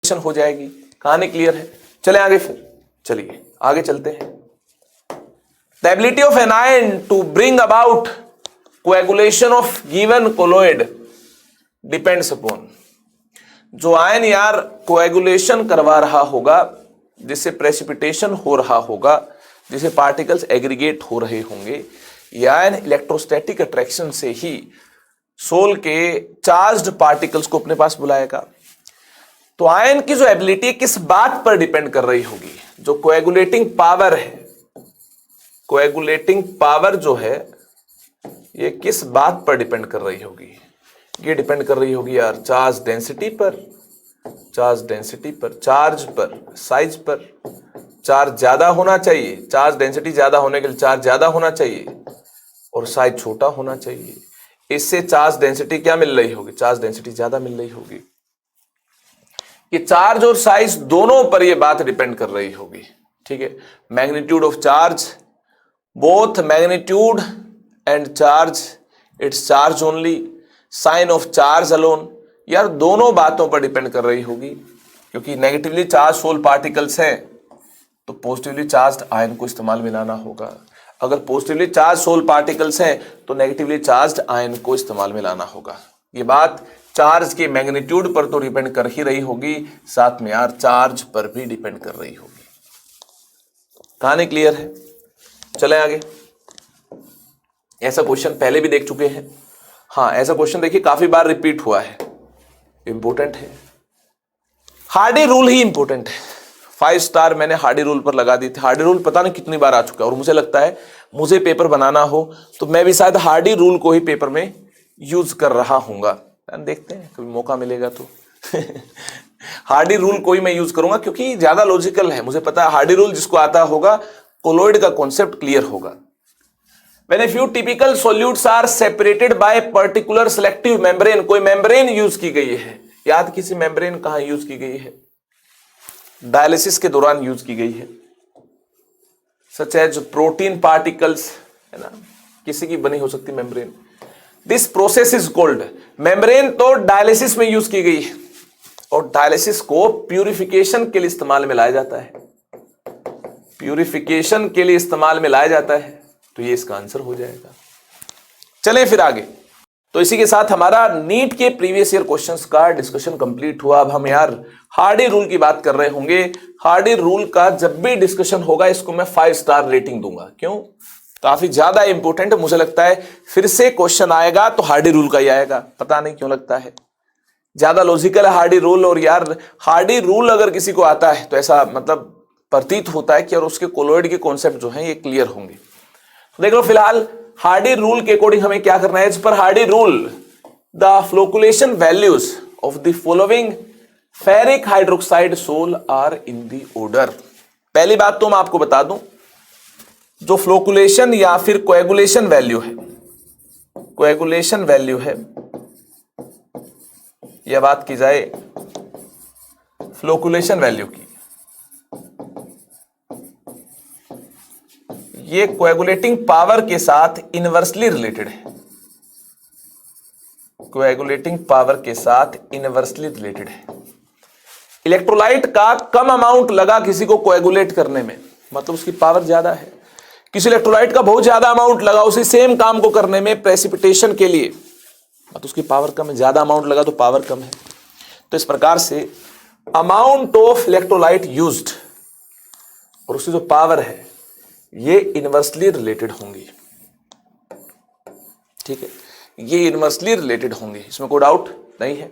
हो जाएगी, कहानी क्लियर है। चले आगे फिर, चलिए आगे चलते हैं। The ability of anion to bring about coagulation of given colloid depends upon, जो आयन यार कोएगुलेशन करवा रहा होगा, जिससे प्रेसिपिटेशन हो रहा होगा, जिसे पार्टिकल्स एग्रीगेट हो रहे होंगे, यह आयन इलेक्ट्रोस्टैटिक अट्रैक्शन से ही सोल के चार्ज्ड पार्टिकल्स को अपने पास बुलाएगा। तो आयन की जो एबिलिटी किस बात पर डिपेंड कर रही होगी? जो कोएगुलेटिंग पावर है, कोएगुलेटिंग पावर जो है ये किस बात पर डिपेंड कर रही होगी? ये डिपेंड कर रही होगी यार चार्ज डेंसिटी पर, चार्ज डेंसिटी पर, चार्ज पर, साइज पर। चार्ज ज्यादा होना चाहिए, चार्ज डेंसिटी ज्यादा होने के लिए चार्ज ज्यादा होना चाहिए और साइज छोटा होना चाहिए। इससे चार्ज डेंसिटी क्या मिल रही होगी? चार्ज डेंसिटी ज्यादा मिल रही होगी। ये चार्ज और साइज दोनों पर ये बात डिपेंड कर रही होगी। ठीक है, magnitude of charge, both magnitude and charge, it's charge only, sign of charge alone, यार दोनों बातों पर डिपेंड कर रही होगी। क्योंकि नेगेटिवली चार्ज सोल पार्टिकल्स हैं तो पॉजिटिवली चार्ज्ड आयन को इस्तेमाल में लाना होगा। अगर पॉजिटिवली चार्ज सोल पार्टिकल्स हैं तो नेगेटिवली चार्ज्ड आयन को इस्तेमाल में लाना होगा। ये बात चार्ज के मैग्नीट्यूड पर तो डिपेंड कर ही रही होगी, साथ में यार चार्ज पर भी डिपेंड कर रही होगी। कहानी क्लियर है? चलें आगे। ऐसा क्वेश्चन पहले भी देख चुके हैं। हाँ, ऐसा क्वेश्चन देखिए काफी बार रिपीट हुआ है, इंपॉर्टेंट है। हार्डी रूल ही इंपॉर्टेंट है। 5 स्टार मैंने हार्डी रूल पर लगा दी थी। हार्डी रूल पता नहीं कितनी बार आ चुका है और मुझे लगता है मुझे पेपर बनाना हो तो मैं भी शायद हार्डी रूल को ही पेपर में यूज कर रहा हूंगा। देखते हैं कभी मौका मिलेगा तो हार्डी रूल को ही मैं यूज करूंगा क्योंकि ज्यादा लॉजिकल है। मुझे पता है हार्डी रूल जिसको आता होगा कोलोइड का कॉन्सेप्ट क्लियर होगा। When a few typical solutes are separated by particular selective membrane, कोई मेम्ब्रेन यूज की गई है, याद किसी मेम्ब्रेन कहां यूज की गई है? डायलिसिस के दौरान यूज की गई है। सच एज प्रोटीन पार्टिकल्स, है ना, किसी की बनी हो सकती membrane. This process is called, membrane तो डायलिसिस में यूज की गई है और डायलिसिस को प्यूरिफिकेशन के लिए इस्तेमाल में लाया जाता है, प्यूरिफिकेशन के लिए इस्तेमाल में लाया जाता है। तो ये इसका आंसर हो जाएगा। चलें फिर आगे। तो इसी के साथ हमारा नीट के प्रीवियस ईयर क्वेश्चंस का डिस्कशन कंप्लीट हुआ। अब हम यार हार्डी रूल की बात कर रहे होंगे। हार्डी रूल का जब भी डिस्कशन होगा इसको मैं 5 स्टार रेटिंग दूंगा। क्यों? काफी ज्यादा इंपॉर्टेंट है। मुझे लगता है फिर से क्वेश्चन आएगा तो हार्डी रूल का ही आएगा, पता नहीं क्यों लगता है। ज्यादा लॉजिकल है हार्डी रूल। और यार हार्डी रूल अगर किसी को आता है तो ऐसा मतलब प्रतीत होता है कि और उसके कोलोइड के कॉन्सेप्ट जो है ये क्लियर होंगे। देख लो फिलहाल हार्डी रूल के अकॉर्डिंग हमें क्या करना है। इस पर Hardy rule, the flocculation values of the following ferric hydroxide sol are in the order. पहली बात तो मैं आपको बता दूं, जो फ्लोकुलेशन या फिर कोएगुलेशन वैल्यू है, कोएगुलेशन वैल्यू है, यह बात की जाए फ्लोकुलेशन वैल्यू की, ये कोएगुलेटिंग पावर के साथ इनवर्सली रिलेटेड है। कोएगुलेटिंग पावर के साथ इनवर्सली रिलेटेड है। इलेक्ट्रोलाइट का कम अमाउंट लगा किसी को कोएगुलेट करने में, मतलब उसकी पावर ज्यादा है। किसी इलेक्ट्रोलाइट का बहुत ज्यादा अमाउंट लगा उसी सेम काम को करने में प्रेसिपिटेशन के लिए, मतलब उसकी पावर कम है। ज्यादा अमाउंट लगा तो पावर कम है। तो इस प्रकार से अमाउंट ऑफ इलेक्ट्रोलाइट यूज्ड और उसकी जो पावर है ये इनवर्सली रिलेटेड होंगी। ठीक है, ये इनवर्सली रिलेटेड होंगे, इसमें कोई डाउट नहीं है।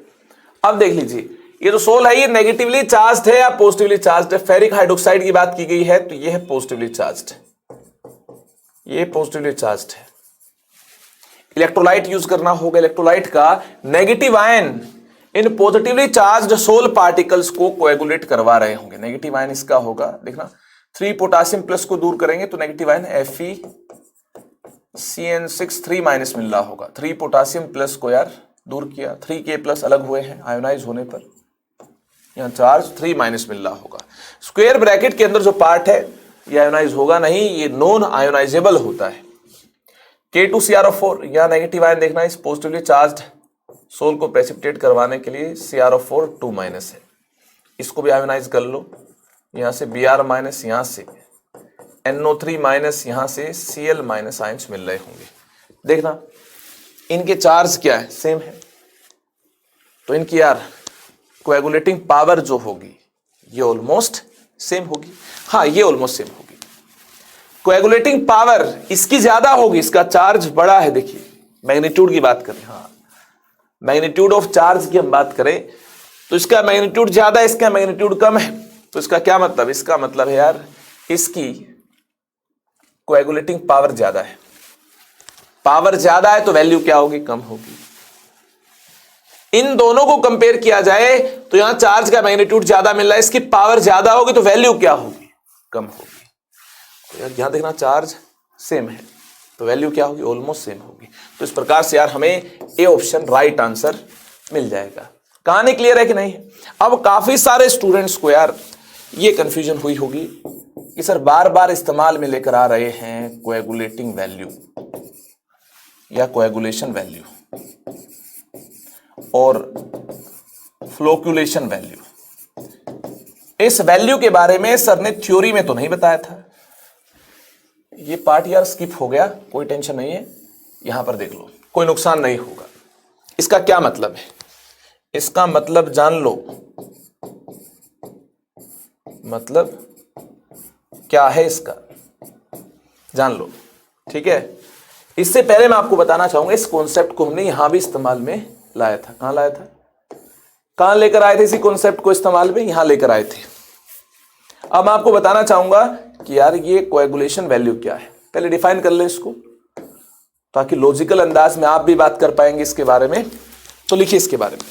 अब देख लीजिए, ये जो सोल है ये नेगेटिवली चार्ज्ड है या पॉजिटिवली चार्ज्ड है? फेरिक हाइड्रोक्साइड की बात की गई है तो ये है पॉजिटिवली चार्ज्ड, ये पॉजिटिवली चार्ज्ड है। इलेक्ट्रोलाइट यूज करना होगा। इलेक्ट्रोलाइट का नेगेटिव आयन इन पॉजिटिवली चार्ज्ड सोल पार्टिकल्स को कोएगुलेट करवा रहे होंगे। नेगेटिव आयन इसका होगा, देखना 3 पोटासियम प्लस को दूर करेंगे तो नेगेटिव आयन FeCN6 3 माइनस मिल रहा होगा। 3 पोटासियम प्लस को यार दूर किया, 3K प्लस अलग हुए हैं आयोनाइज होने पर, यहां चार्ज 3 माइनस मिल रहा होगा। स्क्वायर ब्रैकेट के अंदर जो पार्ट है ये आयोनाइज होगा नहीं, ये नॉन आयोनाइजेबल होता है। K2CrO4, यहां नेगेटिव आयन देखना, इस पॉजिटिवली चार्ज्ड सोल को प्रेसिपिटेट करवाने के लिए CrO4 2 माइनस है, इसको भी आयोनाइज कर लो। यहां से Br माइनस, यहां से NO3 माइनस, यहां से Cl माइनस आयंस मिल रहे होंगे। देखना इनके चार्ज क्या है, सेम है, तो इनकी यार कोएगुलेटिंग पावर जो होगी ये ऑलमोस्ट सेम होगी। हाँ, ये ऑलमोस्ट सेम होगी। कोएगुलेटिंग पावर इसकी ज्यादा होगी, इसका चार्ज बड़ा है। देखिए मैग्नीट्यूड की बात करें, हाँ मैग्नीट्यूड ऑफ चार्ज की हम बात करें तो इसका मैग्नीट्यूड ज्यादा है, इसका मैग्नीट्यूड कम है। तो इसका क्या मतलब? इसका मतलब है यार इसकी कोएगुलेटिंग पावर ज्यादा है। पावर ज्यादा है तो वैल्यू क्या होगी? कम होगी। इन दोनों को कंपेयर किया जाए तो यहां चार्ज का मैग्नीट्यूड ज्यादा मिल रहा है, इसकी पावर ज्यादा होगी तो वैल्यू क्या होगी? कम होगी। तो यार यहां देखना चार्ज सेम है तो वैल्यू क्या होगी? ऑलमोस्ट सेम होगी। तो इस प्रकार से यार हमें ए ऑप्शन राइट आंसर मिल जाएगा। कहानी क्लियर है कि नहीं? अब काफी सारे स्टूडेंट्स को यार ये कंफ्यूजन हुई होगी कि सर बार बार इस्तेमाल में लेकर आ रहे हैं कोएगुलेटिंग वैल्यू या कोएगुलेशन वैल्यू और फ्लोक्यूलेशन वैल्यू। इस वैल्यू के बारे में सर ने थ्योरी में तो नहीं बताया था। ये पार्ट यार स्किप हो गया, कोई टेंशन नहीं है, यहां पर देख लो, कोई नुकसान नहीं होगा। इसका क्या मतलब है? इसका मतलब जान लो, मतलब क्या है इसका जान लो, ठीक है। इससे पहले मैं आपको बताना चाहूंगा इस कॉन्सेप्ट को हमने यहां भी इस्तेमाल में लाया था। कहां लाया था? कहां लेकर आए थे इसी कॉन्सेप्ट को इस्तेमाल में? यहां लेकर आए थे। अब मैं आपको बताना चाहूंगा कि यार ये कोएगुलेशन वैल्यू क्या है। पहले डिफाइन कर ले इसको ताकि लॉजिकल अंदाज में आप भी बात कर पाएंगे इसके बारे में। तो लिखिए इसके बारे में,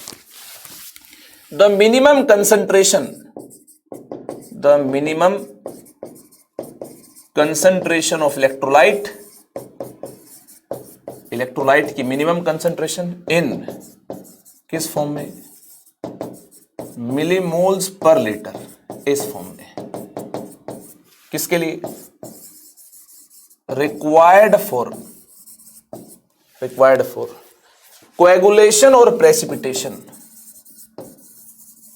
the minimum concentration of electrolyte की मिनिमम कंसंट्रेशन इन किस फॉर्म में? मिलीमोल्स पर लीटर, इस फॉर्म में। किसके लिए? रिक्वायर्ड फॉर कोएगुलेशन और प्रेसिपिटेशन,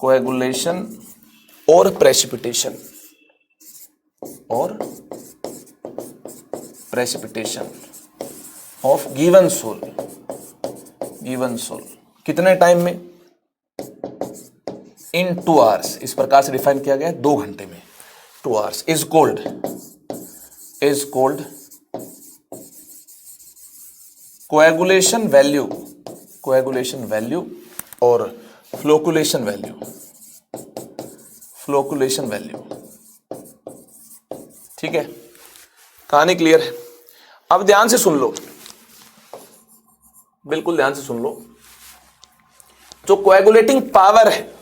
कोएगुलेशन और प्रेसिपिटेशन ऑफ गिवन सोल। कितने टाइम में? इन 2 आवर्स। इस प्रकार से डिफाइन किया गया है, 2 घंटे में, 2 hours is called coagulation value और फ्लोकुलेशन वैल्यू। ठीक है, कहानी क्लियर है? अब ध्यान से सुन लो, बिल्कुल ध्यान से सुन लो। जो कोएगुलेटिंग पावर है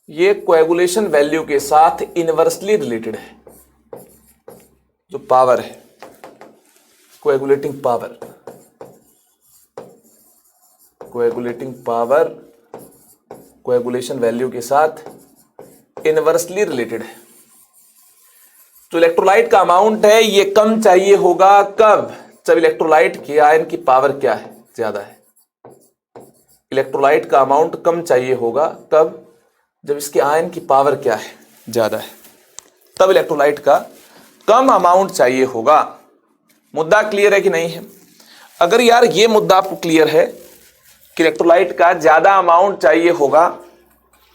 ये कोएगुलेशन वैल्यू के साथ इनवर्सली रिलेटेड है। जो पावर है कोएगुलेटिंग पावर कोएगुलेशन वैल्यू के साथ इनवर्सली रिलेटेड है। जो इलेक्ट्रोलाइट का अमाउंट है ये कम चाहिए होगा कब? जब इलेक्ट्रोलाइट की आयन की पावर क्या है? ज्यादा है। इलेक्ट्रोलाइट का अमाउंट कम चाहिए होगा कब? जब इसके आयन की पावर क्या है? ज्यादा है। तब इलेक्ट्रोलाइट का कम अमाउंट चाहिए होगा। मुद्दा क्लियर है कि नहीं है? अगर यार ये मुद्दा आपको क्लियर है कि इलेक्ट्रोलाइट का ज्यादा अमाउंट चाहिए होगा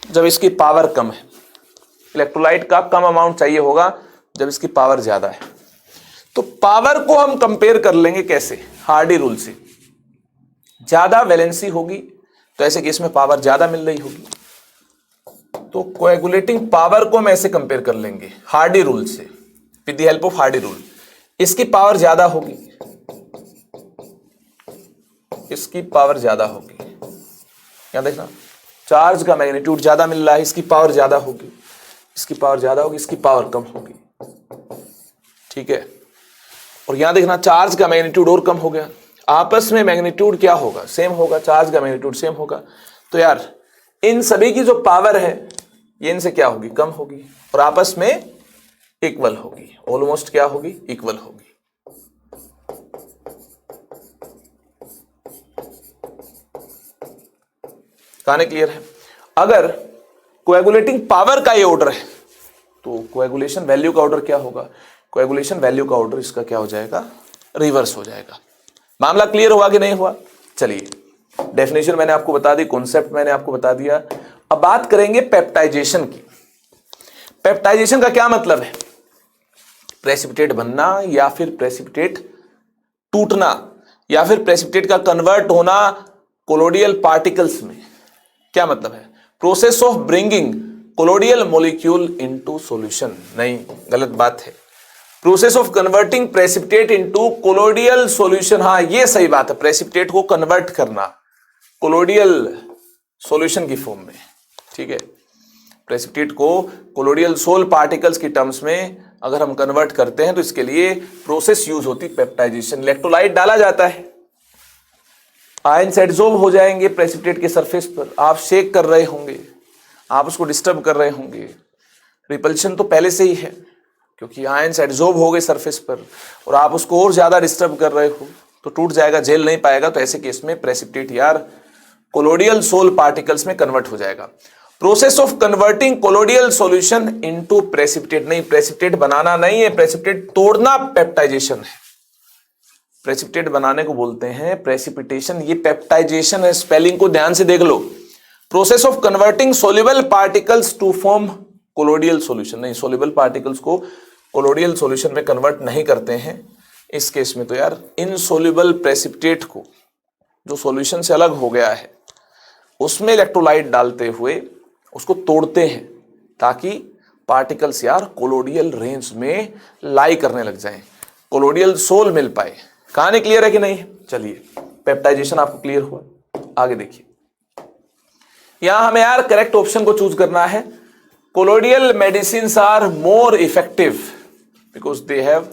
जब इसकी पावर कम है, इलेक्ट्रोलाइट का कम अमाउंट चाहिए होगा जब इसकी पावर ज्यादा है, तो पावर को हम कंपेयर कर लेंगे कैसे? हार्डी रूल से। ज्यादा वैलेंसी होगी तो ऐसे केस में पावर ज्यादा मिल रही होगी, तो कोएगुलेटिंग पावर को हम ऐसे कंपेयर कर लेंगे हार्डी रूल से, with the help of Hardy rule. इसकी पावर ज्यादा होगी, इसकी पावर ज्यादा होगी। यहां देखना चार्ज का मैग्नीट्यूड ज्यादा मिल रहा है, इसकी पावर ज्यादा होगी, इसकी पावर ज्यादा होगी, इसकी पावर कम होगी। ठीक है, और यहां देखना चार्ज का मैग्नीट्यूड और कम हो गया, आपस में मैग्नीट्यूड क्या होगा? सेम होगा, चार्ज का मैग्नीट्यूड सेम होगा। तो यार इन सभी की जो पावर है ये इनसे क्या होगी? कम होगी, और आपस में इक्वल होगी। ऑलमोस्ट क्या होगी? इक्वल होगी। कहानी क्लियर है? अगर कोएगुलेटिंग पावर का ये ऑर्डर है तो कोएगुलेशन वैल्यू का ऑर्डर क्या होगा? कोएगुलेशन वैल्यू का ऑर्डर इसका क्या हो जाएगा? रिवर्स हो जाएगा। मामला क्लियर हुआ कि नहीं हुआ? चलिए डेफिनेशन मैंने आपको बता दी, कॉन्सेप्ट मैंने आपको बता दिया। अब बात करेंगे पेप्टाइजेशन की। पेप्टाइजेशन का क्या मतलब है? प्रेसिपिटेट बनना या फिर प्रेसिपिटेट टूटना या फिर प्रेसिपिटेट का कन्वर्ट होना कोलोडियल पार्टिकल्स में। क्या मतलब है? Process of bringing colloidal molecule into solution. नहीं, गलत बात है। Process of converting precipitate into colloidal solution. हाँ, ये सही बात है, प्रेसिपिटेट को कन्वर्ट करना कोलोडियल सॉल्यूशन की फॉर्म में। ठीक है, प्रेसिपिटेट को कोलोडियल सोल पार्टिकल्स की टर्म्स में अगर हम कन्वर्ट करते हैं तो इसके लिए प्रोसेस यूज होती पेप्टाइजेशन। इलेक्ट्रोलाइट डाला जाता है, आयंस एडसॉर्ब हो जाएंगे प्रेसिपिटेट के सरफेस पर। आप शेक कर रहे होंगे, आप उसको डिस्टर्ब कर रहे होंगे, रिपल्शन तो पहले से ही है क्योंकि आयंस एडसॉर्ब हो गए सरफेस पर, और आप उसको और ज्यादा डिस्टर्ब कर रहे हो तो टूट जाएगा, झेल नहीं पाएगा। तो ऐसे केस में प्रेसिपिटेट यार कोलोडियल सोल पार्टिकल्स में कन्वर्ट हो जाएगा। Process of converting colloidal solution into precipitate. नहीं, प्रेसिपिटेट बनाना नहीं है, प्रेसिपिटेट तोड़ना पेप्टाइजेशन है। प्रेसिपिटेट बनाने को बोलते हैं प्रेसिपिटेशन, ये पेप्टाइजेशन है। स्पेलिंग को ध्यान से देख लो। Process of converting soluble particles to form colloidal solution. नहीं, सोल्यूबल पार्टिकल्स को कोलोडियल सॉल्यूशन में कन्वर्ट नहीं करते हैं। इस केस में तो यार इनसोल्यूबल प्रेसिपिटेट को, जो सॉल्यूशन से अलग हो गया है, उसमें इलेक्ट्रोलाइट डालते हुए उसको तोड़ते हैं ताकि पार्टिकल्स यार कोलोडियल रेंज में लाई करने लग जाएं, कोलोडियल सोल मिल पाए। कहानी क्लियर है कि नहीं? चलिए, पेप्टाइजेशन आपको क्लियर हुआ, आगे देखिए। यहां हमें यार करेक्ट ऑप्शन को चूज करना है। Colloidal medicines are more effective because they have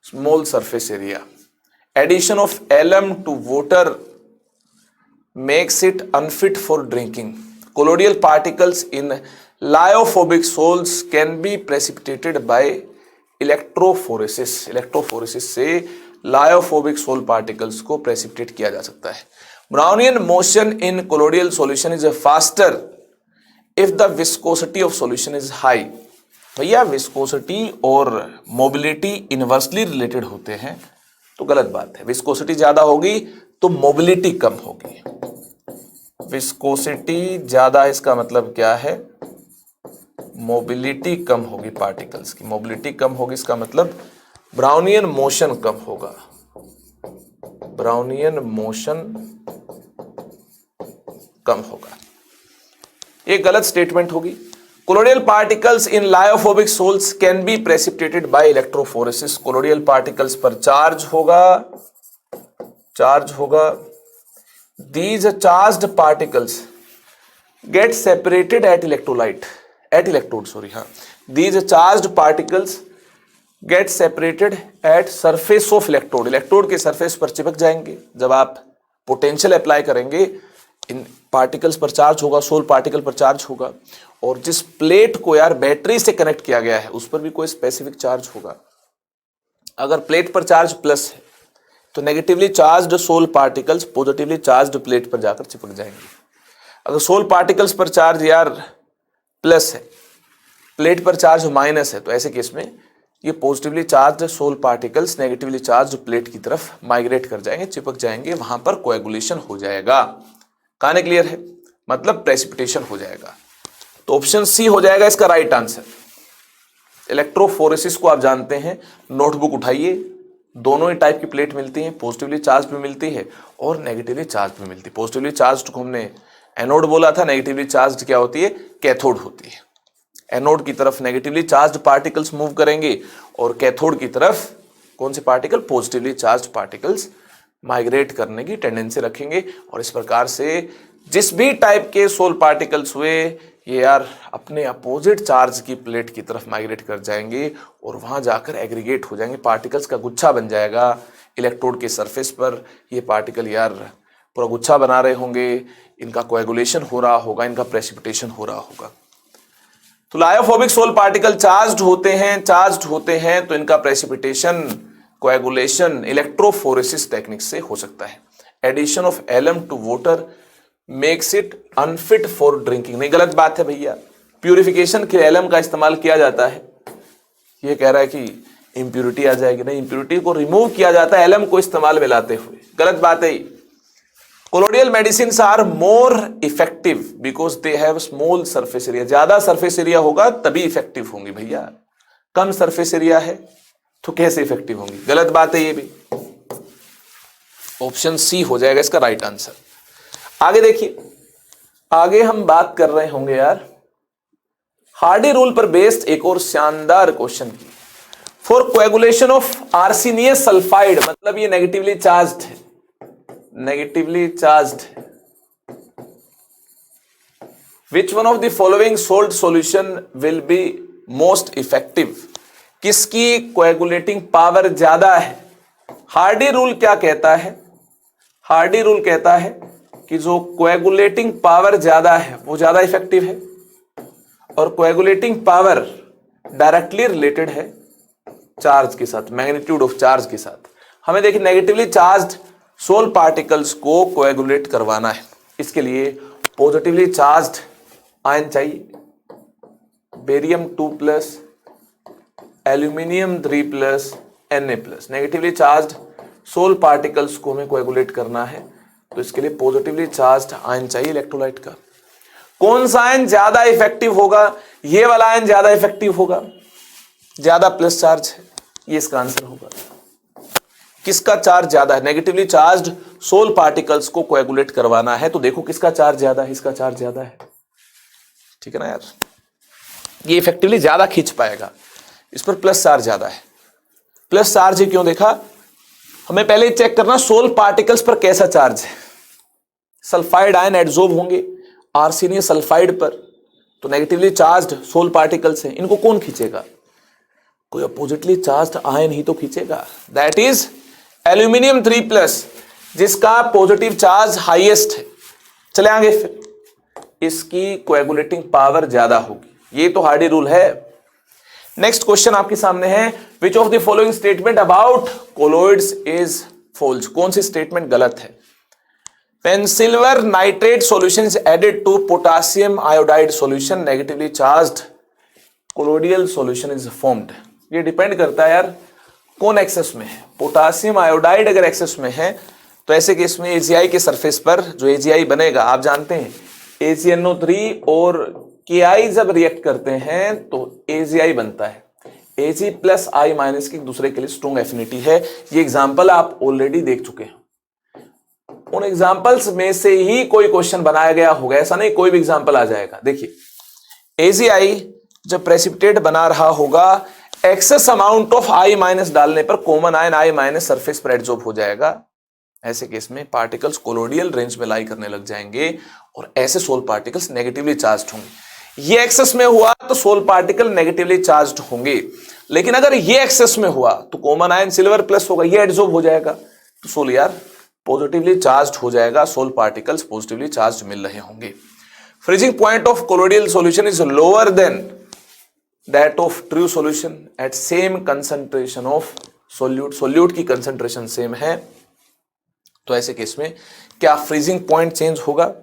small surface area. Addition of alum to water makes it unfit for drinking. Colloidal particles in lyophobic soils can be precipitated by electrophoresis. Electrophoresis से lyophobic soil particles को precipitate किया जा सकता है। Brownian motion in colloidal solution is faster if the viscosity of solution is high. भैया viscosity और mobility inversely related होते हैं, तो गलत बात है। viscosity ज्यादा होगी तो मोबिलिटी कम होगी। विस्कोसिटी ज्यादा, इसका मतलब क्या है? मोबिलिटी कम होगी पार्टिकल्स की। मोबिलिटी कम होगी इसका मतलब ब्राउनियन मोशन कम होगा। ब्राउनियन मोशन कम होगा, ये गलत स्टेटमेंट होगी। Colloidal particles in lyophobic sols can be precipitated by electrophoresis. Colloidal particles पर चार्ज होगा। These charged particles get separated at electrolyte, at electrode, sorry, हाँ. These charged particles get separated at surface of electrode. Electrode के surface पर चिपक जाएंगे। जब आप potential apply करेंगे, इन पार्टिकल्स पर चार्ज होगा, सोल पार्टिकल पर चार्ज होगा, और जिस प्लेट को यार बैटरी से कनेक्ट किया गया है उस पर भी कोई स्पेसिफिक चार्ज होगा। अगर प्लेट पर चार्ज प्लस है तो negatively charged sol particles positively charged plate पर जाकर चिपक जाएंगे। अगर सोल पार्टिकल्स पर चार्ज यार प्लस है, प्लेट पर चार्ज माइनस है, तो ऐसे केस में ये positively charged sol particles negatively charged plate की तरफ माइग्रेट कर जाएंगे, चिपक जाएंगे, वहां पर कोएगुलेशन हो जाएगा। कहानी क्लियर है? मतलब प्रेसिपिटेशन हो जाएगा। तो ऑप्शन सी हो जाएगा इसका राइट आंसर। इलेक्ट्रोफोरेसिस को आप जानते हैं, नोटबुक उठाइए, दोनों ही टाइप की प्लेट मिलती हैं, पॉजिटिवली चार्ज भी मिलती है और नेगेटिवली चार्ज भी मिलती है। पॉजिटिवली चार्ज को हमने एनोड बोला था, नेगेटिवली चार्ज क्या होती है? कैथोड होती है। एनोड की तरफ नेगेटिवली चार्ज पार्टिकल्स मूव करेंगे और कैथोड की तरफ कौन से particle? Positively charge particles migrate करने की टेंडेंसी रखेंगे। और इस प्रकार से जिस भी टाइप के सोल पार्टिकल्स हुए ये यार अपने अपोजिट चार्ज की प्लेट की तरफ माइग्रेट कर जाएंगे और वहां जाकर एग्रीगेट हो जाएंगे, पार्टिकल्स का गुच्छा बन जाएगा इलेक्ट्रोड के सरफेस पर। ये पार्टिकल यार पूरा गुच्छा बना रहे होंगे, इनका कोएगुलेशन हो रहा होगा, इनका प्रेसिपिटेशन हो रहा होगा। तो लायोफोबिक सोल पार्टिकल चार्ज्ड होते हैं तो इनका प्रेसिपिटेशन, कोएगुलेशन इलेक्ट्रोफोरेसिस टेक्निक से हो सकता है। Addition of alum to water makes it unfit for drinking. नहीं, गलत बात है भैया। प्यूरिफिकेशन के एलम का इस्तेमाल किया जाता है। ये कह रहा है कि इंप्यूरिटी आ जाएगी। नहीं, इंप्यूरिटी को रिमूव किया जाता है एलम को इस्तेमाल में लाते हुए। गलत बात है। Colloidal medicine are more effective because they have small surface area. ज्यादा सरफेस एरिया होगा तभी इफेक्टिव होंगी भैया, कम सरफेस एरिया है तो कैसे इफेक्टिव होंगी? गलत बात है ये भी। ऑप्शन सी हो जाएगा इसका राइट आंसर। आगे देखिए, आगे हम बात कर रहे होंगे यार हार्डी रूल पर बेस्ड एक और शानदार क्वेश्चन की। फॉर कोएगुलेशन ऑफ आर्सेनियस सल्फाइड, मतलब ये नेगेटिवली चार्ज्ड है, नेगेटिवली चार्ज्ड है। Which one of the following salt solution will be most effective? किसकी कोएगुलेटिंग पावर ज्यादा है? हार्डी रूल क्या कहता है? हार्डी रूल कहता है कि जो कोएगुलेटिंग पावर ज्यादा है वो ज्यादा इफेक्टिव है, और कोएगुलेटिंग पावर डायरेक्टली रिलेटेड है चार्ज के साथ, मैग्नीट्यूड ऑफ चार्ज के साथ। हमें देखिए नेगेटिवली चार्ज्ड सोल पार्टिकल्स को कोएगुलेट करवाना है, इसके लिए पॉजिटिवली चार्ज्ड आयन चाहिए, barium 2+, aluminium 3+, Na+। Negatively charged sol particles को हमें कोएगुलेट करना है तो इसके लिए पॉजिटिवली चार्ज्ड आयन चाहिए इलेक्ट्रोलाइट का। कौन सा आयन ज्यादा इफेक्टिव होगा? ये वाला आयन ज्यादा इफेक्टिव होगा, ज्यादा प्लस चार्ज है, ये इसका आंसर होगा। किसका चार्ज ज्यादा है? नेगेटिवली चार्ज्ड सोल पार्टिकल्स को कोएगुलेट करवाना है तो देखो किसका चार्ज ज्यादा है, इसका चार्ज ज्यादा है। ठीक है ना यार, ये इफेक्टिवली ज्यादा खींच पाएगा, इस पर प्लस चार्ज ज्यादा है। प्लस चार्ज ही क्यों देखा? हमें पहले चेक करना सोल पार्टिकल्स पर कैसा चार्ज है। सल्फाइड आयन एडजॉर्ब होंगे आर्सेनियस सल्फाइड पर, तो नेगेटिवली चार्ज्ड सोल पार्टिकल्स हैं, इनको कौन खींचेगा? कोई अपोजिटली चार्ज्ड आयन ही तो खींचेगा, दैट इज एल्यूमिनियम 3+, जिसका पॉजिटिव चार्ज हाईएस्ट है। चले आगे, फिर इसकी कोएगुलेटिंग पावर ज्यादा होगी, ये तो हार्डी रूल है। नेक्स्ट क्वेश्चन आपके सामने है, which of the following statement about colloids is false? कौन सी स्टेटमेंट गलत है? When silver nitrate solution is added to potassium iodide solution, negatively charged colloidal solution is formed। ये डिपेंड करता है यार कौन एक्सेस में है। पोटासियम आयोडाइड अगर एक्सेस में है तो ऐसे केस में AgI के सरफेस पर जो AgI बनेगा, आप जानते हैं AgNO3 और Ki जब रिएक्ट करते हैं तो AgI बनता है। Ag+I- की एक दूसरे के लिए स्ट्रॉन्ग एफिनिटी है। ये एग्जाम्पल आप ऑलरेडी देख चुके हैं। उन एग्जाम्पल्स में से ही कोई क्वेश्चन बनाया गया होगा, ऐसा नहीं कोई भी एग्जाम्पल आ जाएगा। देखिए AgI जब प्रेसिपिटेट बना रहा होगा, एक्सेस अमाउंट ऑफ I- डालने पर कॉमन आयन I- सरफेस पर एडजॉर्ब हो जाएगा। ऐसे केस में पार्टिकल्स कोलोइडल रेंज में लाई करने लग जाएंगे और ऐसे सोल पार्टिकल्स नेगेटिवली चार्ज्ड होंगे। ये एक्सेस में हुआ तो सोल पार्टिकल नेगेटिवली चार्ज्ड होंगे, लेकिन अगर ये एक्सेस में हुआ तो कॉमन आयन सिल्वर प्लस होगा, ये एडजॉर्ब हो जाएगा तो सोल यार पॉजिटिवली चार्ज्ड हो जाएगा, सोल पार्टिकल्स पॉजिटिवली चार्ज्ड मिल रहे होंगे। Freezing point of colloidal solution is lower then that of true solution at same concentration of solute. Solute की कंसंट्रेशन सेम है तो ऐसे केस में क्या फ्रीजिंग पॉइंट चेंज होगा?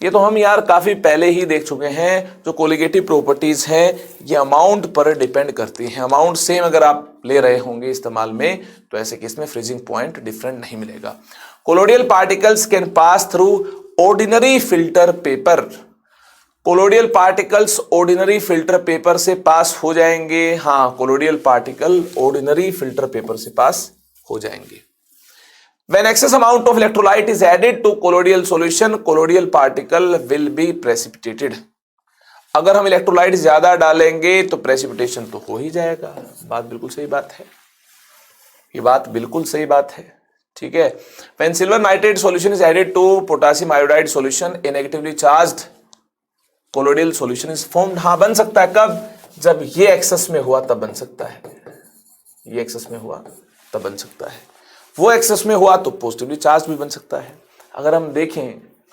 ये तो हम यार काफी पहले ही देख चुके हैं। जो कोलिगेटिव प्रॉपर्टीज हैं ये अमाउंट पर डिपेंड करती हैं। अमाउंट सेम अगर आप ले रहे होंगे इस्तेमाल में तो ऐसे केस में फ्रीजिंग पॉइंट डिफरेंट नहीं मिलेगा। Colloidal particles can pass through ordinary filter paper. Colloidal particles ordinary filter paper से पास हो जाएंगे। हाँ, colloidal particle ordinary filter paper से पास हो जाएंगे। When excess amount of electrolyte is added to colloidal solution, colloidal particle will be precipitated। अगर हम electrolyte ज्यादा डालेंगे तो प्रेसिपिटेशन तो हो ही जाएगा। बात बिल्कुल सही बात है, ये बात बिल्कुल सही बात है। ठीक है, when silver nitrate solution is added to potassium iodide solution, a negatively charged colloidal solution is formed। हाँ, बन सकता है। कब? जब ये एक्सेस में हुआ तब बन सकता है, ये एक्सेस में हुआ तब बन सकता है। वो एक्सेस में हुआ तो पॉजिटिवली चार्ज भी बन सकता है। अगर हम देखें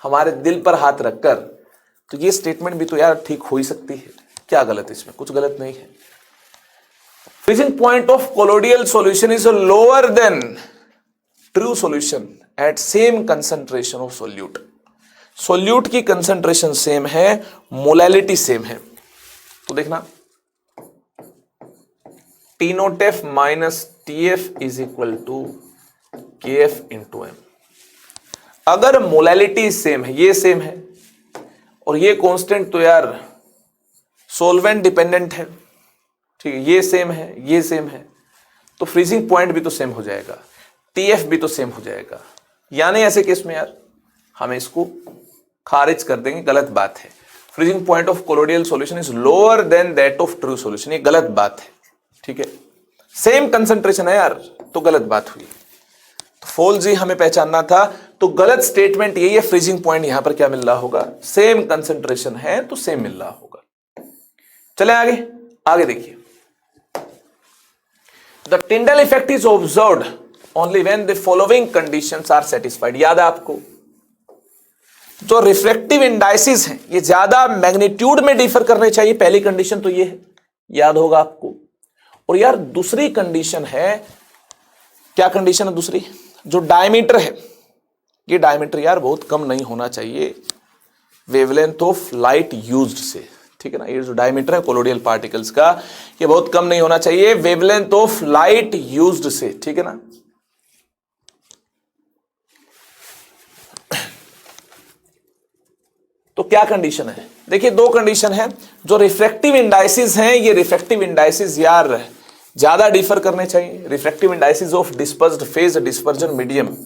हमारे दिल पर हाथ रखकर तो ये स्टेटमेंट भी तो यार ठीक हो ही सकती है। क्या गलत है इसमें? कुछ गलत नहीं है। Freezing point of colloidal solution is lower than true solution at same concentration of solute. Solute की कंसंट्रेशन सेम है, मोलैलिटी सेम है। तो देखना T nought F minus TF is equal to KF into M। अगर molality same है, ये same है और ये कांस्टेंट तो यार सोलवेंट डिपेंडेंट है, ठीक है, ये सेम है, ये सेम है, तो फ्रीजिंग पॉइंट भी तो सेम हो जाएगा, टीएफ भी तो सेम हो जाएगा। यानी ऐसे केस में यार हम इसको खारिज कर देंगे, गलत बात है। Freezing point of colloidal solution is lower then that of true solution, ये गलत बात है, ठीक है। सेम कंसंट्रेशन है यार, तो गलत बात हुई। तो फोल्जी हमें पहचानना था, तो गलत स्टेटमेंट यही है। फ्रीजिंग पॉइंट यहां पर क्या मिल रहा होगा, सेम कंसंट्रेशन है तो सेम मिल रहा होगा। चले आगे, आगे देखिए। The Tyndall effect is observed only when the following conditions are satisfied. याद है आपको, जो रिफ्रैक्टिव इंडाइसिस हैं ये ज्यादा मैग्नीट्यूड में डिफर करने चाहिए, पहली कंडीशन तो ये है, याद होगा आपको। और यार दूसरी कंडीशन है, क्या कंडीशन है दूसरी, जो डायमीटर है, ये डायमीटर यार बहुत कम नहीं होना चाहिए वेवलेंथ ऑफ लाइट यूज्ड से, ठीक है ना। ये जो डायमीटर है कोलोइडल पार्टिकल्स का, ये बहुत कम नहीं होना चाहिए वेवलेंथ ऑफ लाइट यूज्ड से, ठीक है ना। तो क्या कंडीशन है, देखिए दो कंडीशन है। जो रिफ्रैक्टिव इंडाइसिस हैं, ये रिफ्रैक्टिव इंडाइसिस यार ज्यादा डिफर करने चाहिए। Refractive indices of dispersed phase dispersion medium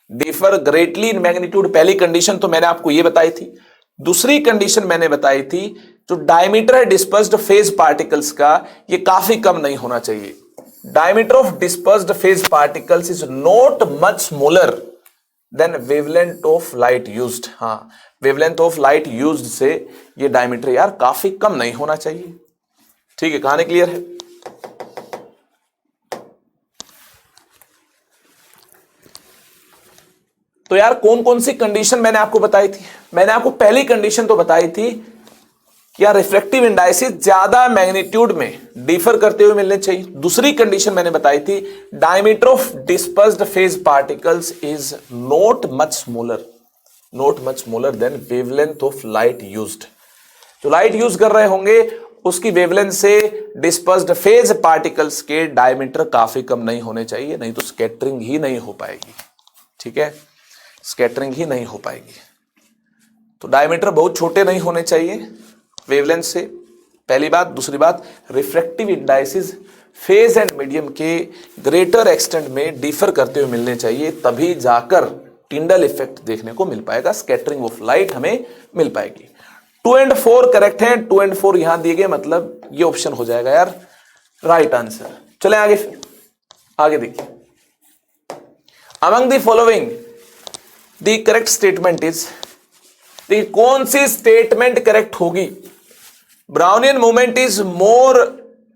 differ greatly in magnitude, पहली कंडीशन तो मैंने आपको ये बताई थी। दूसरी कंडीशन मैंने बताई थी, जो डायमीटर है डिस्पर्स्ड फेज पार्टिकल्स का, ये काफी कम नहीं होना चाहिए। Diameter of dispersed phase particles is not much smaller than wavelength of light used. हाँ, वेवलेंथ ऑफ लाइट यूज्ड से ये डायमीटर यार काफी कम नहीं होना चाहिए, ठीक है। कहानी क्लियर है। तो यार कौन कौन सी कंडीशन मैंने आपको बताई थी, मैंने आपको पहली कंडीशन तो बताई थी कि यार रिफ्रैक्टिव इंडाइसिस ज्यादा मैग्नीट्यूड में डिफर करते हुए मिलने चाहिए। दूसरी कंडीशन मैंने बताई थी, diameter of dispersed phase particles is not much smaller than wavelength of light used. जो लाइट यूज कर रहे होंगे उसकी वेवलेंथ से डिस्पर्स्ड फेज पार्टिकल्स के डायमीटर काफी कम नहीं होने चाहिए, नहीं तो स्कैटरिंग ही नहीं हो पाएगी, ठीक है, स्कैटरिंग ही नहीं हो पाएगी। तो डायमीटर बहुत छोटे नहीं होने चाहिए वेवलेंथ से, पहली बात। दूसरी बात, refractive indices phase and medium के ग्रेटर एक्सटेंट में डिफर करते हुए मिलने चाहिए, तभी जाकर टिंडल इफेक्ट देखने को मिल पाएगा, स्कैटरिंग ऑफ लाइट हमें मिल पाएगी। 2 और 4 करेक्ट हैं, 2 और 4 यहां दिए गए, मतलब ये ऑप्शन हो जाएगा यार राइट आंसर। चले आगे, फिर आगे देखिए। Among the following the correct statement is, देखिए कौन सी स्टेटमेंट करेक्ट होगी। Brownian movement is more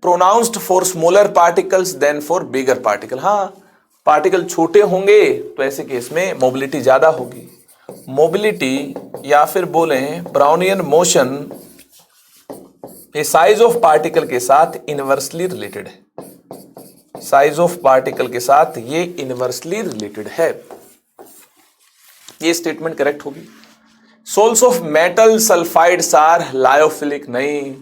pronounced for smaller particles than for bigger particle. हाँ, पार्टिकल छोटे होंगे तो ऐसे केस में मोबिलिटी ज्यादा होगी। मोबिलिटी या फिर बोलें ब्राउनियन मोशन ये साइज ऑफ पार्टिकल के साथ इनवर्सली रिलेटेड है, साइज ऑफ पार्टिकल के साथ ये इनवर्सली रिलेटेड है, ये स्टेटमेंट करेक्ट होगी। Sols of metal sulphides are lyophilic, नहीं,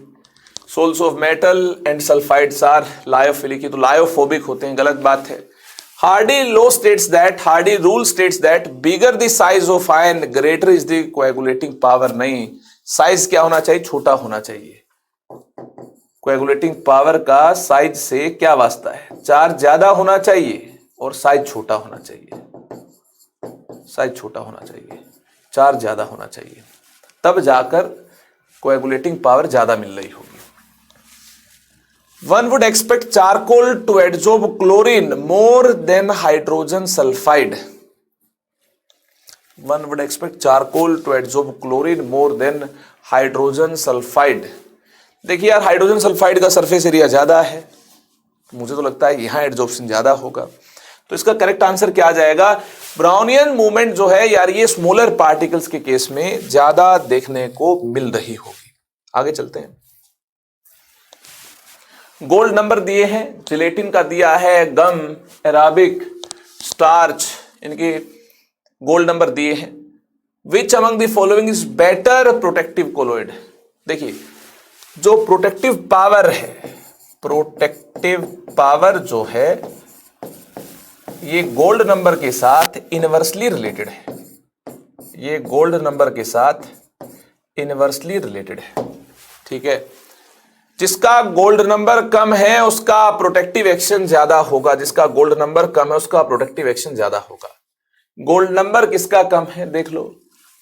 sols of metal and sulphides are lyophilic, ये तो लायोफोबिक होते हैं, गलत बात है। Hardy law states that, Hardy rule states that bigger the size of ion greater is the coagulating power, नहीं, size क्या होना चाहिए, छोटा होना चाहिए। कोएगुलेटिंग पावर का साइज से क्या वास्ता है, चार्ज ज्यादा होना चाहिए और साइज छोटा होना चाहिए, साइज छोटा होना चाहिए, चार्ज ज्यादा होना चाहिए, तब जाकर कोएगुलेटिंग पावर ज्यादा मिल रही होगी। One would expect charcoal to adsorb chlorine more than hydrogen sulfide. One would expect charcoal to adsorb chlorine more than hydrogen sulfide. देखिए यार हाइड्रोजन सल्फाइड का सरफेस एरिया ज्यादा है, मुझे तो लगता है यहां एड्सॉर्प्शन ज्यादा होगा, तो इसका करेक्ट आंसर क्या आ जाएगा, ब्राउनियन मूवमेंट जो है यार ये स्मॉलर पार्टिकल्स के केस में ज्यादा देखने को मिल रही होगी। आगे चलते हैं। गोल्ड नंबर दिए हैं, जिलेटिन का दिया है, गम, एराबिक, स्टार्च, इनके गोल्ड नंबर दिए हैं। Which among the following is better protective colloid. देखिए जो प्रोटेक्टिव पावर है, प्रोटेक्टिव पावर जो है ये गोल्ड नंबर के साथ इनवर्सली रिलेटेड है, ये गोल्ड नंबर के साथ इनवर्सली रिलेटेड है, ठीक है। जिसका गोल्ड नंबर कम है उसका प्रोटेक्टिव एक्शन ज्यादा होगा, जिसका गोल्ड नंबर कम है उसका प्रोटेक्टिव एक्शन ज्यादा होगा। गोल्ड नंबर किसका कम है, देख लो,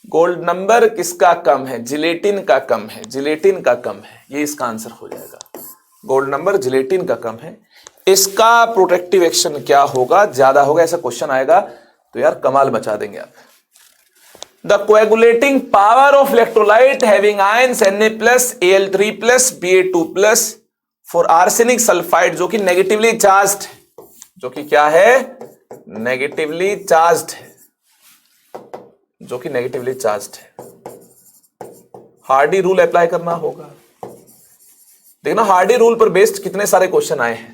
गोल्ड नंबर किसका कम है, जिलेटिन का कम है, जिलेटिन का कम है, ये इसका आंसर हो जाएगा। गोल्ड नंबर जिलेटिन का कम है, इसका प्रोटेक्टिव एक्शन क्या होगा, ज्यादा होगा। ऐसा क्वेश्चन आएगा तो यार कमाल मचा देंगे आप। The coagulating power of electrolyte having ions Na+Al3+ Ba2+ for arsenic sulphide, जो कि नेगेटिवली चार्ज्ड है, जो कि क्या है, नेगेटिवली चार्ज्ड है, जो कि नेगेटिवली चार्ज्ड है। हार्डी रूल अप्लाई करना होगा। देखना हार्डी रूल पर बेस्ड कितने सारे क्वेश्चन आए हैं।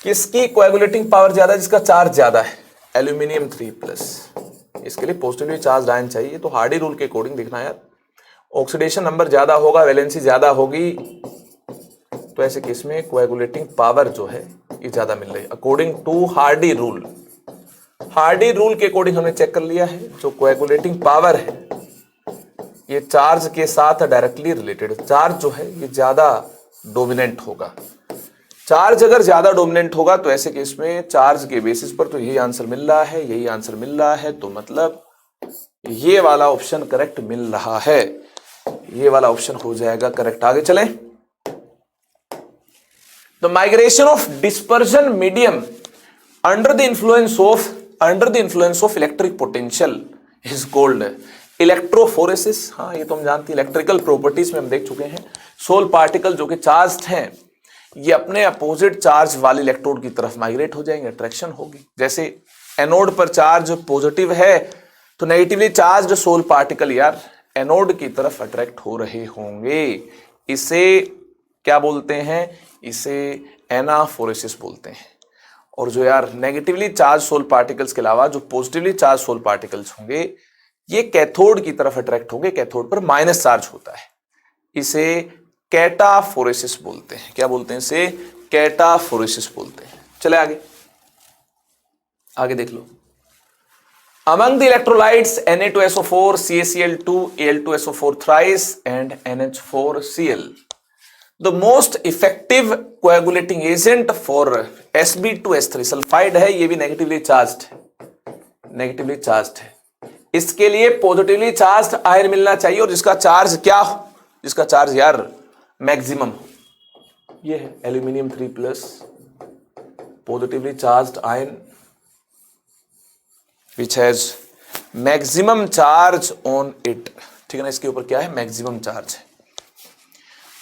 किसकी कोएगुलेटिंग पावर ज्यादा है, जिसका चार्ज ज्यादा है, एल्यूमिनियम 3+, इसके लिए पॉजिटिवली चार्ज आयन चाहिए, तो हार्डी रूल के अकॉर्डिंग देखना यार। ऑक्सीडेशन नंबर ज्यादा होगा, वैलेंसी ज्यादा होगी, तो ऐसे केस में कोएगुलेटिंग पावर जो है ये ज्यादा मिल रही है according to Hardy rule. Hardy rule के अकॉर्डिंग हमने चेक कर लिया है, जो कोएगुलेटिंग पावर है ये चार्ज के साथ डायरेक्टली रिलेटेड है। चार्ज जो है ये ज्यादा डोमिनेंट होगा। चार्ज अगर ज्यादा डोमिनेंट होगा तो ऐसे केस में चार्ज के बेसिस पर तो यही आंसर मिल रहा है, यही आंसर मिल रहा है, तो मतलब ये वाला ऑप्शन करेक्ट मिल रहा है, ये वाला ऑप्शन हो जाएगा करेक्ट। आगे चलें। The migration of dispersion medium under the influence of electric potential is called electrophoresis. हाँ ये तो हम जानते हैं, इलेक्ट्रिकल प्रॉपर्टीज में हम देख चुके हैं। सोल पार्टिकल जो कि चार्ज्ड हैं ये अपने अपोजिट चार्ज वाले इलेक्ट्रोड की तरफ माइग्रेट हो जाएंगे, अट्रैक्शन होगी। जैसे एनोड पर चार्ज पॉजिटिव है तो नेगेटिवली चार्ज्ड सोल पार्टिकल यार एनोड की तरफ अट्रैक्ट हो रहे होंगे। इसे क्या बोलते हैं, इसे एनाफोरेसिस बोलते हैं। और जो यार नेगेटिवली चार्ज सोल पार्टिकल्स के अलावा जो पॉजिटिवली चार्ज सोल पार्टिकल्स होंगे ये कैथोड की तरफ अट्रैक्ट होंगे, कैथोड पर माइनस चार्ज होता है, इसे कैटाफोरेसिस बोलते हैं। क्या बोलते हैं, इसे कैटाफोरेसिस बोलते हैं। चले आगे, आगे देख लो। Among the electrolytes Na2SO4, CaCl2, Al2SO4 thrice and NH4Cl, the most effective coagulating agent for Sb2S3 sulphide है, ये भी नेगेटिवली चार्ज्ड है, नेगेटिवली चार्ज्ड है। इसके लिए पॉजिटिवली चार्ज्ड आयन मिलना चाहिए और जिसका चार्ज क्या हो, जिसका चार्ज यार मैक्सिमम हो, ये है aluminium 3+, positively charged ion which has maximum charge on it, ठीक है ना, इसके ऊपर क्या है, मैक्सिमम चार्ज है,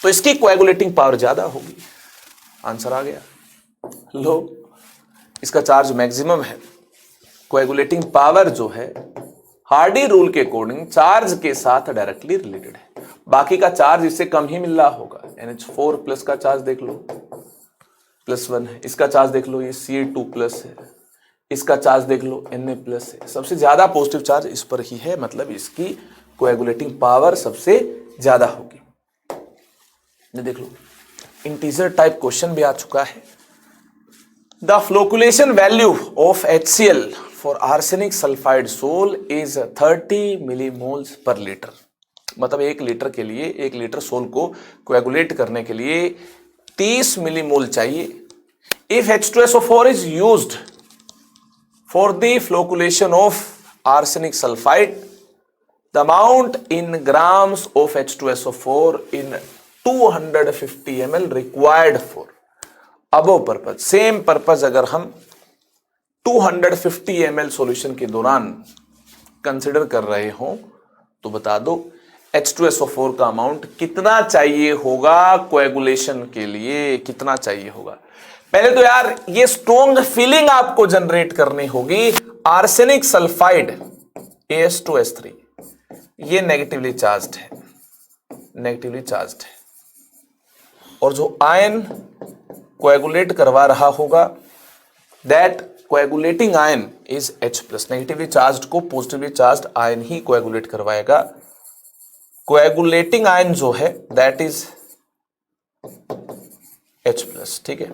तो इसकी कोएगुलेटिंग पावर ज्यादा होगी। आंसर आ गया। लो, इसका चार्ज मैक्सिमम है, कोएगुलेटिंग पावर जो है हार्डी रूल के अकॉर्डिंग चार्ज के साथ डायरेक्टली रिलेटेड है। बाकी का चार्ज इससे कम ही मिल रहा होगा। NH4+ का चार्ज देख लो +1 है, इसका चार्ज देख लो ये Ca2+ है, इसका चार्ज देख लो Na+ है। सबसे ज्यादा पॉजिटिव चार्ज इस पर ही है, मतलब इसकी कोएगुलेटिंग पावर सबसे ज्यादा होगी। देख लो, इंटीजर टाइप क्वेश्चन भी आ चुका है। The flocculation value of HCl for arsenic sulphide sol is 30 millimoles per litre, मतलब 1 लीटर के लिए, 1 लीटर सोल को कोएगुलेट करने के लिए 30 मिलीमोल चाहिए। If H2SO4 is used for the flocculation of arsenic sulphide, the amount in grams of H2SO4 in 250 ml required for above purpose. Same purpose अगर हम 250 ml सॉल्यूशन के दौरान कंसिडर कर रहे हो तो बता दो H2SO4 का अमाउंट कितना चाहिए होगा कोएगुलेशन के लिए, कितना चाहिए होगा। पहले तो यार ये स्ट्रॉन्ग फीलिंग आपको जनरेट करनी होगी। आर्सेनिक सल्फाइड AS2S3 ये नेगेटिवली चार्ज्ड है, नेगेटिवली चार्ज्ड है, और जो आयन कोएगुलेट करवा रहा होगा that coagulating ion is H+। Negatively charged को पॉजिटिवली चार्ज्ड आयन ही कोएगुलेट करवाएगा। कोएगुलेटिंग आयन जो है दैट इज H+, ठीक है।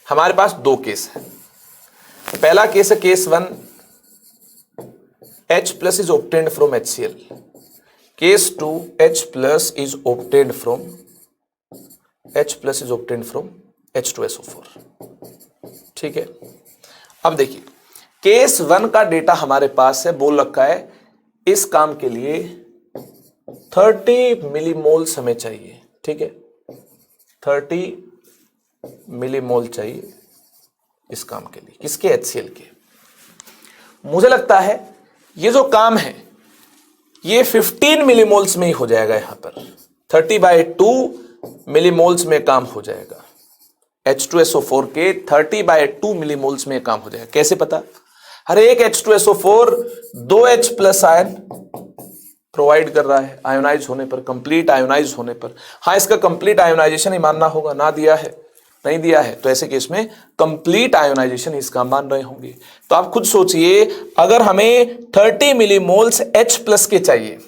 हमारे पास 2 केस है। पहला केस है case 1, H plus is obtained from HCl. Case 2 H plus is obtained from H2SO4. ठीक है, अब देखिए केस 1 का डेटा हमारे पास है, बोल रखा है इस काम के लिए 30 मिलीमोल्स हमें चाहिए। ठीक है, 30 मिलीमोल चाहिए इस काम के लिए, किसके? HCl के। मुझे लगता है ये जो काम है ये 15 मिलीमोल्स में ही हो जाएगा। यहां पर 30/2 मिलीमोल्स में काम हो जाएगा। H2SO4 के 30/2 मिलीमोल्स में काम हो जाएगा। कैसे पता? हर एक H2SO4 2H plus ion provide कर रहा है आयोनाइज होने पर, कंप्लीट आयोनाइज होने पर। हाँ, इसका कंप्लीट आयोनाइजेशन ही मानना होगा, ना दिया है नहीं दिया है तो ऐसे केस में कंप्लीट आयोनाइजेशन इसका मान रहे होंगे। तो आप खुद सोचिए, अगर हमें 30 मिलीमोल्स H प्लस के चाहिए,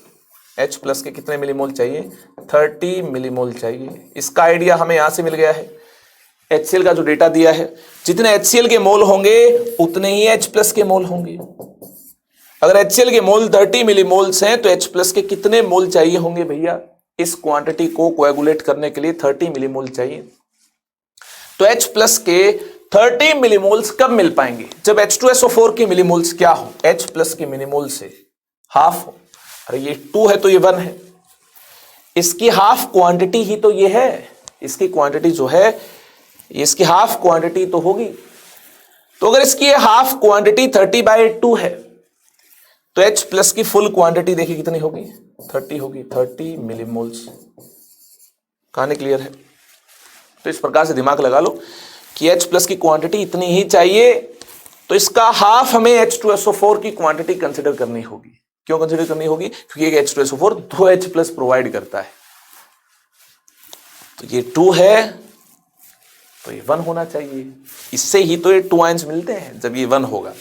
H प्लस के कितने मिलीमोल चाहिए? 30 मिलीमोल चाहिए। इसका आइडिया हमें यहां से मिल गया है, HCl का जो डेटा दिया है, जितने HCl के मोल होंगे उतने ही H प्लस के मोल होंगे। अगर HCl के मोल 30 मिलीमोल्स हैं तो H प्लस के कितने मोल चाहिए होंगे भैया? इस क्वांटिटी को कोएगुलेट करने के लिए 30 मिलीमोल चाहिए। तो H प्लस के 30 मिलीमोल्स कब मिल पाएंगे? जब H2SO4 के मिलीमोल्स क्या हो? H प्लस के मिलीमोल से हाफ हो। अरे ये 2 है तो ये 1 है, इसकी हाफ क्वांटिटी ही तो ये है। इसकी क्वांटिटी जो है इसकी हाफ क्वांटिटी तो होगी। तो अगर इसकी हाफ क्वांटिटी 30/2 है तो H प्लस की फुल क्वांटिटी देखिए कितनी होगी? 30 होगी, 30 मिलीमोल्स। कहानी क्लियर है? तो इस प्रकार से दिमाग लगा लो कि H प्लस की क्वांटिटी इतनी ही चाहिए, तो इसका हाफ हमें H2SO4 की क्वांटिटी कंसिडर करनी होगी। क्यों कंसिडर करनी होगी? क्योंकि H2SO4 2H प्लस प्रोवाइड करता है। तो ये 2 है तो ये 1 होना चाहिए। इससे ही तो ये 2 आयंस मिलते हैं जब ये 1 होगा।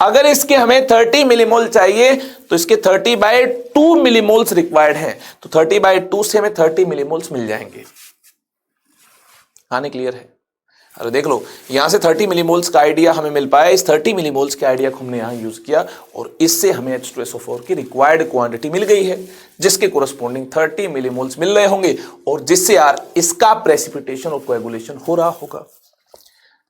अगर इसके हमें 30 मिलीमोल चाहिए तो इसके 30/2 मिलीमोल्स रिक्वायर्ड हैं, तो 30/2 से हमें 30 मिलीमोल्स मिल जाएंगे। कहानी क्लियर है? अरे देख लो, यहां से 30 मिलीमोल्स का आइडिया हमें मिल पाया। इस 30 मिलीमोल्स के आइडिया को हमने यहां यूज किया और इससे हमें H2SO4 की रिक्वायर्ड क्वांटिटी मिल गई है, जिसके कोरस्पोंडिंग 30 मिलीमोल्स मिल रहे होंगे और जिससे यार इसका प्रेसिपिटेशन और कोएगुलेशन हो रहा होगा।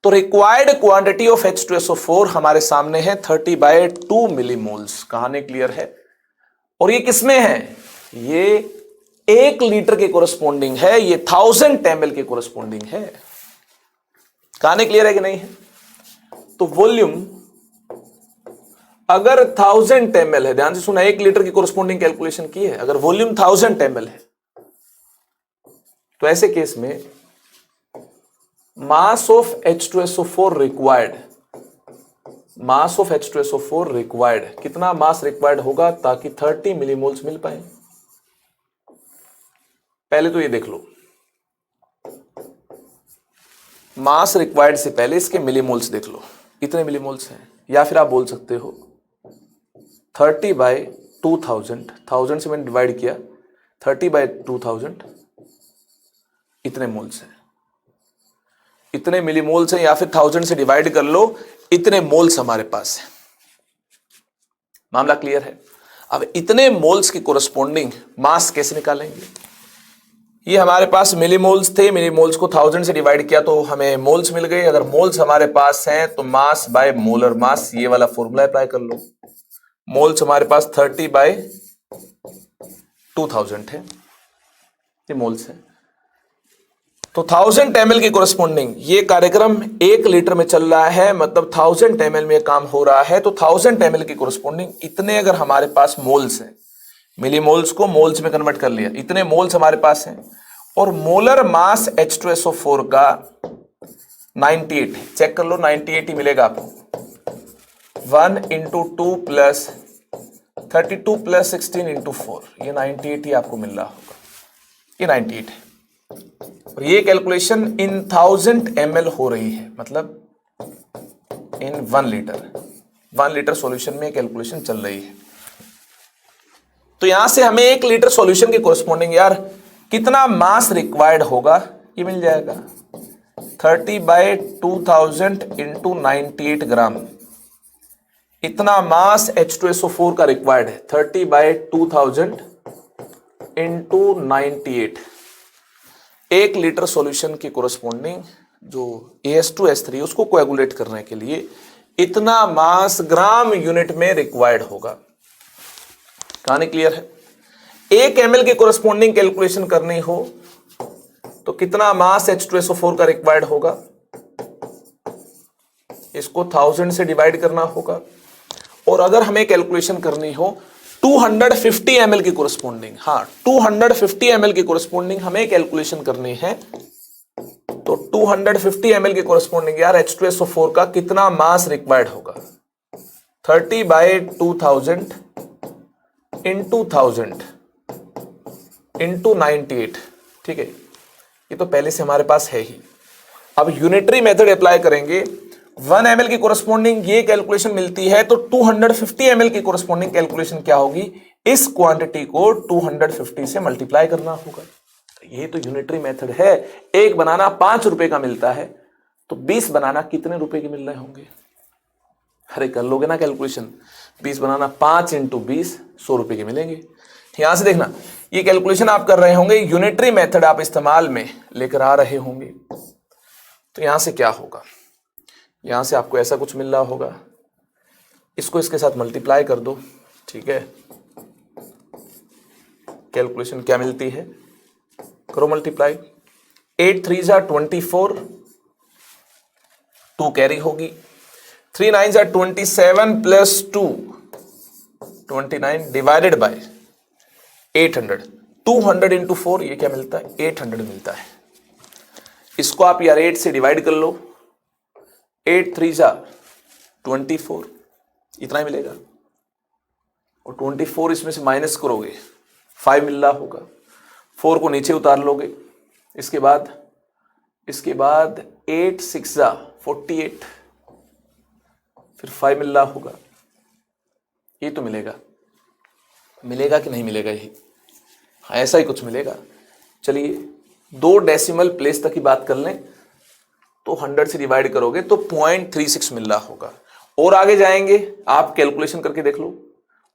तो रिक्वायर्ड क्वांटिटी ऑफ H2SO4 हमारे सामने है 30/2 मिलीमोल्स। कहानी क्लियर है? और ये किसमें है? ये 1 लीटर के कोरस्पोंडिंग है, ये 1000 ml के कोरस्पोंडिंग है। कहानी क्लियर है कि नहीं है? तो वॉल्यूम अगर 1000 ml है, ध्यान से सुना, 1 लीटर की कोरस्पोंडिंग कैलकुलेशन की है। अगर वॉल्यूम 1000 ml है तो ऐसे केस में मास ऑफ H2SO4 रिक्वायर्ड, कितना मास रिक्वायर्ड होगा ताकि 30 मिलीमोल्स मिल पाए? पहले तो ये देख लो, मास रिक्वायर्ड से पहले इसके मिलीमोल्स देख लो, इतने मिलीमोल्स हैं। या फिर आप बोल सकते हो 30/2000, 1000 से मैंने डिवाइड किया, 30/2000 इतने मोल्स हैं, इतने मिलीमोल्स हैं। या फिर 1000 से डिवाइड कर लो, इतने मोल्स हमारे पास है। मामला क्लियर है? अब इतने मोल्स की कोरस्पोंडिंग मास कैसे निकालेंगे? ये हमारे पास मिलीमोल्स थे, मिलीमोल्स को 1000 से डिवाइड किया तो हमें मोल्स मिल गए। अगर मोल्स हमारे पास हैं तो मास बाय मोलर मास, ये वाला फॉर्मूला अप्लाई कर लो। मोल्स हमारे पास 30/2000 है, ये मोल्स है। तो 1000 ml की कोरस्पोंडिंग, ये कार्यक्रम 1 लीटर में चल रहा है, मतलब 1000 ml में काम हो रहा है। तो 1000 ml की कोरस्पोंडिंग इतने अगर हमारे पास मोल्स हैं, मिलीमोल्स को मोल्स में कन्वर्ट कर लिया, इतने मोल्स हमारे पास हैं। और मोलर मास H2SO4 का 98 है, चेक कर लो, 98 ही मिलेगा आपको। 1 × 2 + 32 + 16 × 4, ये 98 ही आपको मिल रहा होगा। ये 98 है और ये कैलकुलेशन इन 1000 ml हो रही है, मतलब इन 1 लीटर सॉल्यूशन में कैलकुलेशन चल रही है। तो यहां से हमें 1 लीटर सॉल्यूशन के कोरस्पोंडिंग यार कितना मास रिक्वायर्ड होगा ये मिल जाएगा। 30/2000 × 98 ग्राम इतना मास H2SO4 का रिक्वायर्ड है 30/2000 इंटू 98। 1 लीटर सॉल्यूशन की कोरस्पॉन्डिंग जो AS2S3 उसको कोएगुलेट करने के लिए इतना मास ग्राम यूनिट में रिक्वायर्ड होगा। कहानी क्लियर है? 1 ml की कोरस्पॉन्डिंग कैलकुलेशन करनी हो तो कितना मास H2SO4 का रिक्वायर्ड होगा, इसको 1000 से डिवाइड करना होगा। और अगर हमें कैलकुलेशन करनी हो 250 ml की कोरस्पॉन्डिंग, हाँ 250 ml की कोरस्पॉन्डिंग हमें कैलकुलेशन करनी है, तो 250 ml की कोरस्पॉन्डिंग यार H2SO4 का कितना मास रिक्वायर्ड होगा, 30/2000 इंटू 1000 इंटू 98। ठीक है, ये तो पहले से हमारे पास है ही। अब यूनिटरी मेथड अप्लाई करेंगे, 1 ml की कोरस्पॉन्डिंग ये कैलकुलेशन मिलती है तो 250 ml की कोरस्पॉन्डिंग कैलकुलेशन क्या होगी, इस क्वांटिटी को 250 से मल्टीप्लाई करना होगा। ये तो यूनिटरी मेथड है। एक बनाना 5 रुपए का मिलता है तो 20 बनाना कितने रुपए के मिल रहे होंगे? अरे कर लोगे ना कैलकुलेशन, 20 बनाना 5 इंटू 20 100 रुपए के मिलेंगे। यहां से देखना, ये कैलकुलेशन आप कर रहे होंगे, यूनिटरी मेथड आप इस्तेमाल में लेकर आ रहे होंगे, तो यहां से क्या होगा, यहां से आपको ऐसा कुछ मिल रहा होगा, इसको इसके साथ मल्टीप्लाई कर दो। ठीक है, कैलकुलेशन क्या मिलती है, करो मल्टीप्लाई। 8 3 जा 24, 2 कैरी होगी, 3 9 जा 27 प्लस 2 29 डिवाइडेड बाय 800। 200 इंटू 4 ये क्या मिलता है, 800 मिलता है। इसको आप यार 8 से डिवाइड कर लो, 8 3 जा 24, इतना ही मिलेगा। और 24 इसमें से माइनस करोगे 5 मिल रहा होगा, 4 को नीचे उतार लोगे, इसके बाद 8 6 जा 48, फिर 5 मिल रहा होगा, ये तो मिलेगा कि नहीं मिलेगा, यही हाँ ऐसा ही कुछ मिलेगा। चलिए 2 डेसिमल प्लेस तक की बात कर लें, तो 100 से डिवाइड करोगे तो 0.36 मिल रहा होगा। और आगे जाएंगे आप कैलकुलेशन करके देख लो,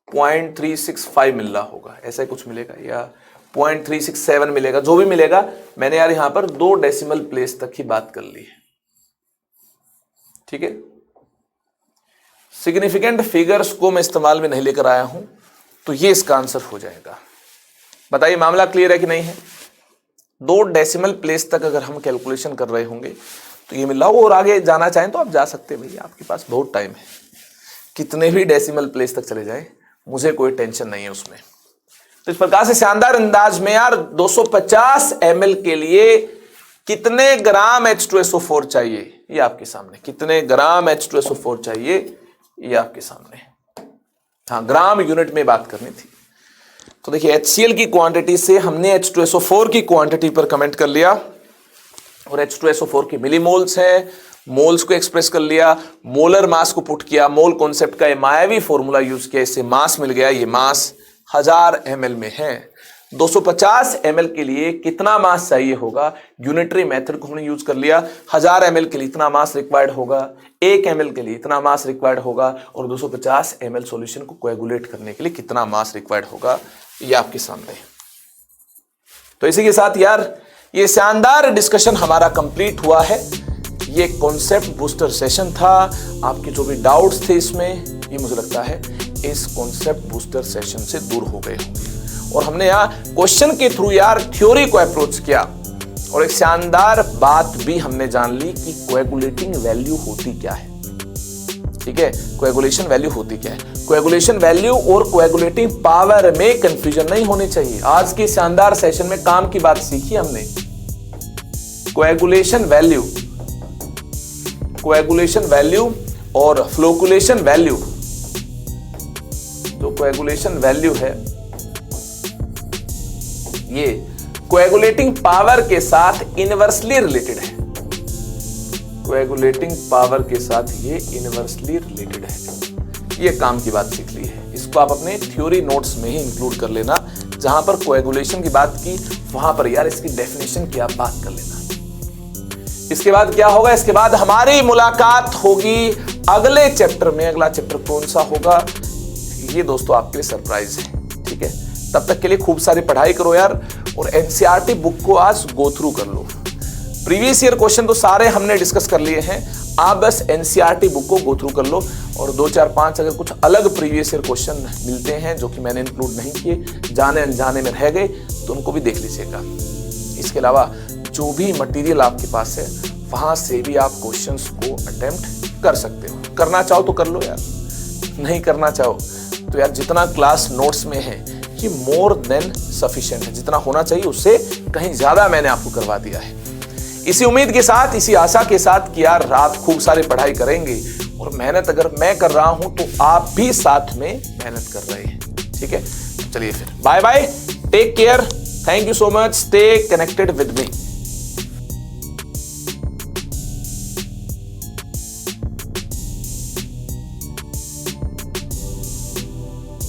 0.365 मिल रहा होगा, ऐसा ही कुछ मिलेगा, या 0.367 मिलेगा, जो भी मिलेगा। मैंने यार यहां पर 2 डेसिमल प्लेस तक की बात कर ली है। ठीक है, सिग्निफिकेंट फिगर्स को मैं इस्तेमाल में नहीं लेकर आया हूं, तो ये इसका आंसर हो जाएगा। बताइए मामला क्लियर है कि नहीं है? 2 डेसिमल प्लेस तक अगर हम कैलकुलेशन कर रहे होंगे तो ये मिल रहा हो। और आगे जाना चाहें तो आप जा सकते हैं, भैया आपके पास बहुत टाइम है, कितने भी डेसिमल प्लेस तक चले जाएं, मुझे कोई टेंशन नहीं है उसमें। तो इस प्रकार से शानदार अंदाज में यार 250 ml के लिए कितने ग्राम H2SO4 चाहिए, ये आपके सामने, कितने ग्राम H2SO4 चाहिए ये आपके सामने। हाँ, ग्राम यूनिट में बात करनी थी। तो देखिए HCl की क्वांटिटी से हमने H2SO4 की क्वांटिटी पर कमेंट कर लिया, और H2SO4 की मिलीमोल्स है, मोल्स को एक्सप्रेस कर लिया, मोलर मास को पुट किया, मोल कॉन्सेप्ट का ये मायावी फॉर्मूला यूज किया, इससे मास मिल गया। ये मास 1000 ml में है। 250 ml के लिए कितना मास चाहिए होगा, यूनिटरी मेथड को हमने यूज कर लिया। 1000 ml के लिए इतना मास रिक्वायर्ड होगा, 1 ml के लिए इतना मास रिक्वायर्ड होगा, और 250 ml सॉल्यूशन को कोएगुलेट करने के लिए कितना मास रिक्वायर्ड होगा, ये आपके सामने। तो इसी के साथ यार ये शानदार डिस्कशन हमारा कंप्लीट हुआ है। ये कॉन्सेप्ट बूस्टर सेशन था। आपके जो भी डाउट्स थे इसमें, ये मुझे लगता है इस कॉन्सेप्ट बूस्टर सेशन से दूर हो गए होंगे। और हमने यहाँ क्वेश्चन के थ्रू यार थ्योरी को अप्रोच किया, और एक शानदार बात भी हमने जान ली कि कोएगुलेटिंग वैल्यू होती क्या है। ठीक है, कोएगुलेशन वैल्यू होती क्या है। कोएगुलेशन वैल्यू और कोएगुलेटिंग पावर में कंफ्यूजन नहीं होनी चाहिए। आज के शानदार सेशन में काम की बात सीखी हमने। कोएगुलेशन वैल्यू और फ्लोकुलेशन वैल्यू, जो कोएगुलेशन वैल्यू है ये कोएगुलेटिंग पावर के साथ इनवर्सली रिलेटेड है। कोएगुलेटिंग पावर के साथ ये इनवर्सली रिलेटेड है। ये काम की बात सीख ली है। इसको आप अपने थ्योरी नोट्स में ही इंक्लूड कर लेना। जहां पर कोएगुलेशन की बात की वहां पर यार इसकी डेफिनेशन की आप बात कर लेना। इसके बाद क्या होगा, इसके बाद हमारी मुलाकात होगी अगले चैप्टर में अगला चैप्टर कौन सा होगा, ये दोस्तों आपके लिए सरप्राइज है, ठीक है। तब तक के लिए खूब सारी पढ़ाई करो यार, और एनसीईआरटी बुक को आज गो थ्रू कर लो। प्रीवियस ईयर क्वेश्चन तो सारे हमने डिस्कस कर लिए हैं, आप बस एनसीईआरटी बुक को गो थ्रू कर लो, और 2 4 5 अगर कुछ अलग प्रीवियस ईयर क्वेश्चन मिलते हैं जो कि मैंने इंक्लूड नहीं किए, जाने अनजाने में रह गए, तो उनको भी देख लीजिएगा। इसके अलावा जो भी मटेरियल आपके पास है वहां से भी आप क्वेश्चंस को अटेम्प्ट कर सकते हो। करना चाहो तो कर लो यार, नहीं करना चाहो तो यार जितना क्लास नोट्स में है ये मोर देन सफिशिएंट है, जितना होना चाहिए उससे कहीं ज्यादा मैंने आपको करवा दिया है। इसी उम्मीद के साथ, इसी आशा के साथ कि यार आप खूब सारी पढ़ाई करेंगे, और मेहनत अगर मैं कर रहा हूं तो आप भी साथ में मेहनत कर रहे हैं, ठीक है। चलिए फिर bye bye, take care, thank you so much, stay connected with me.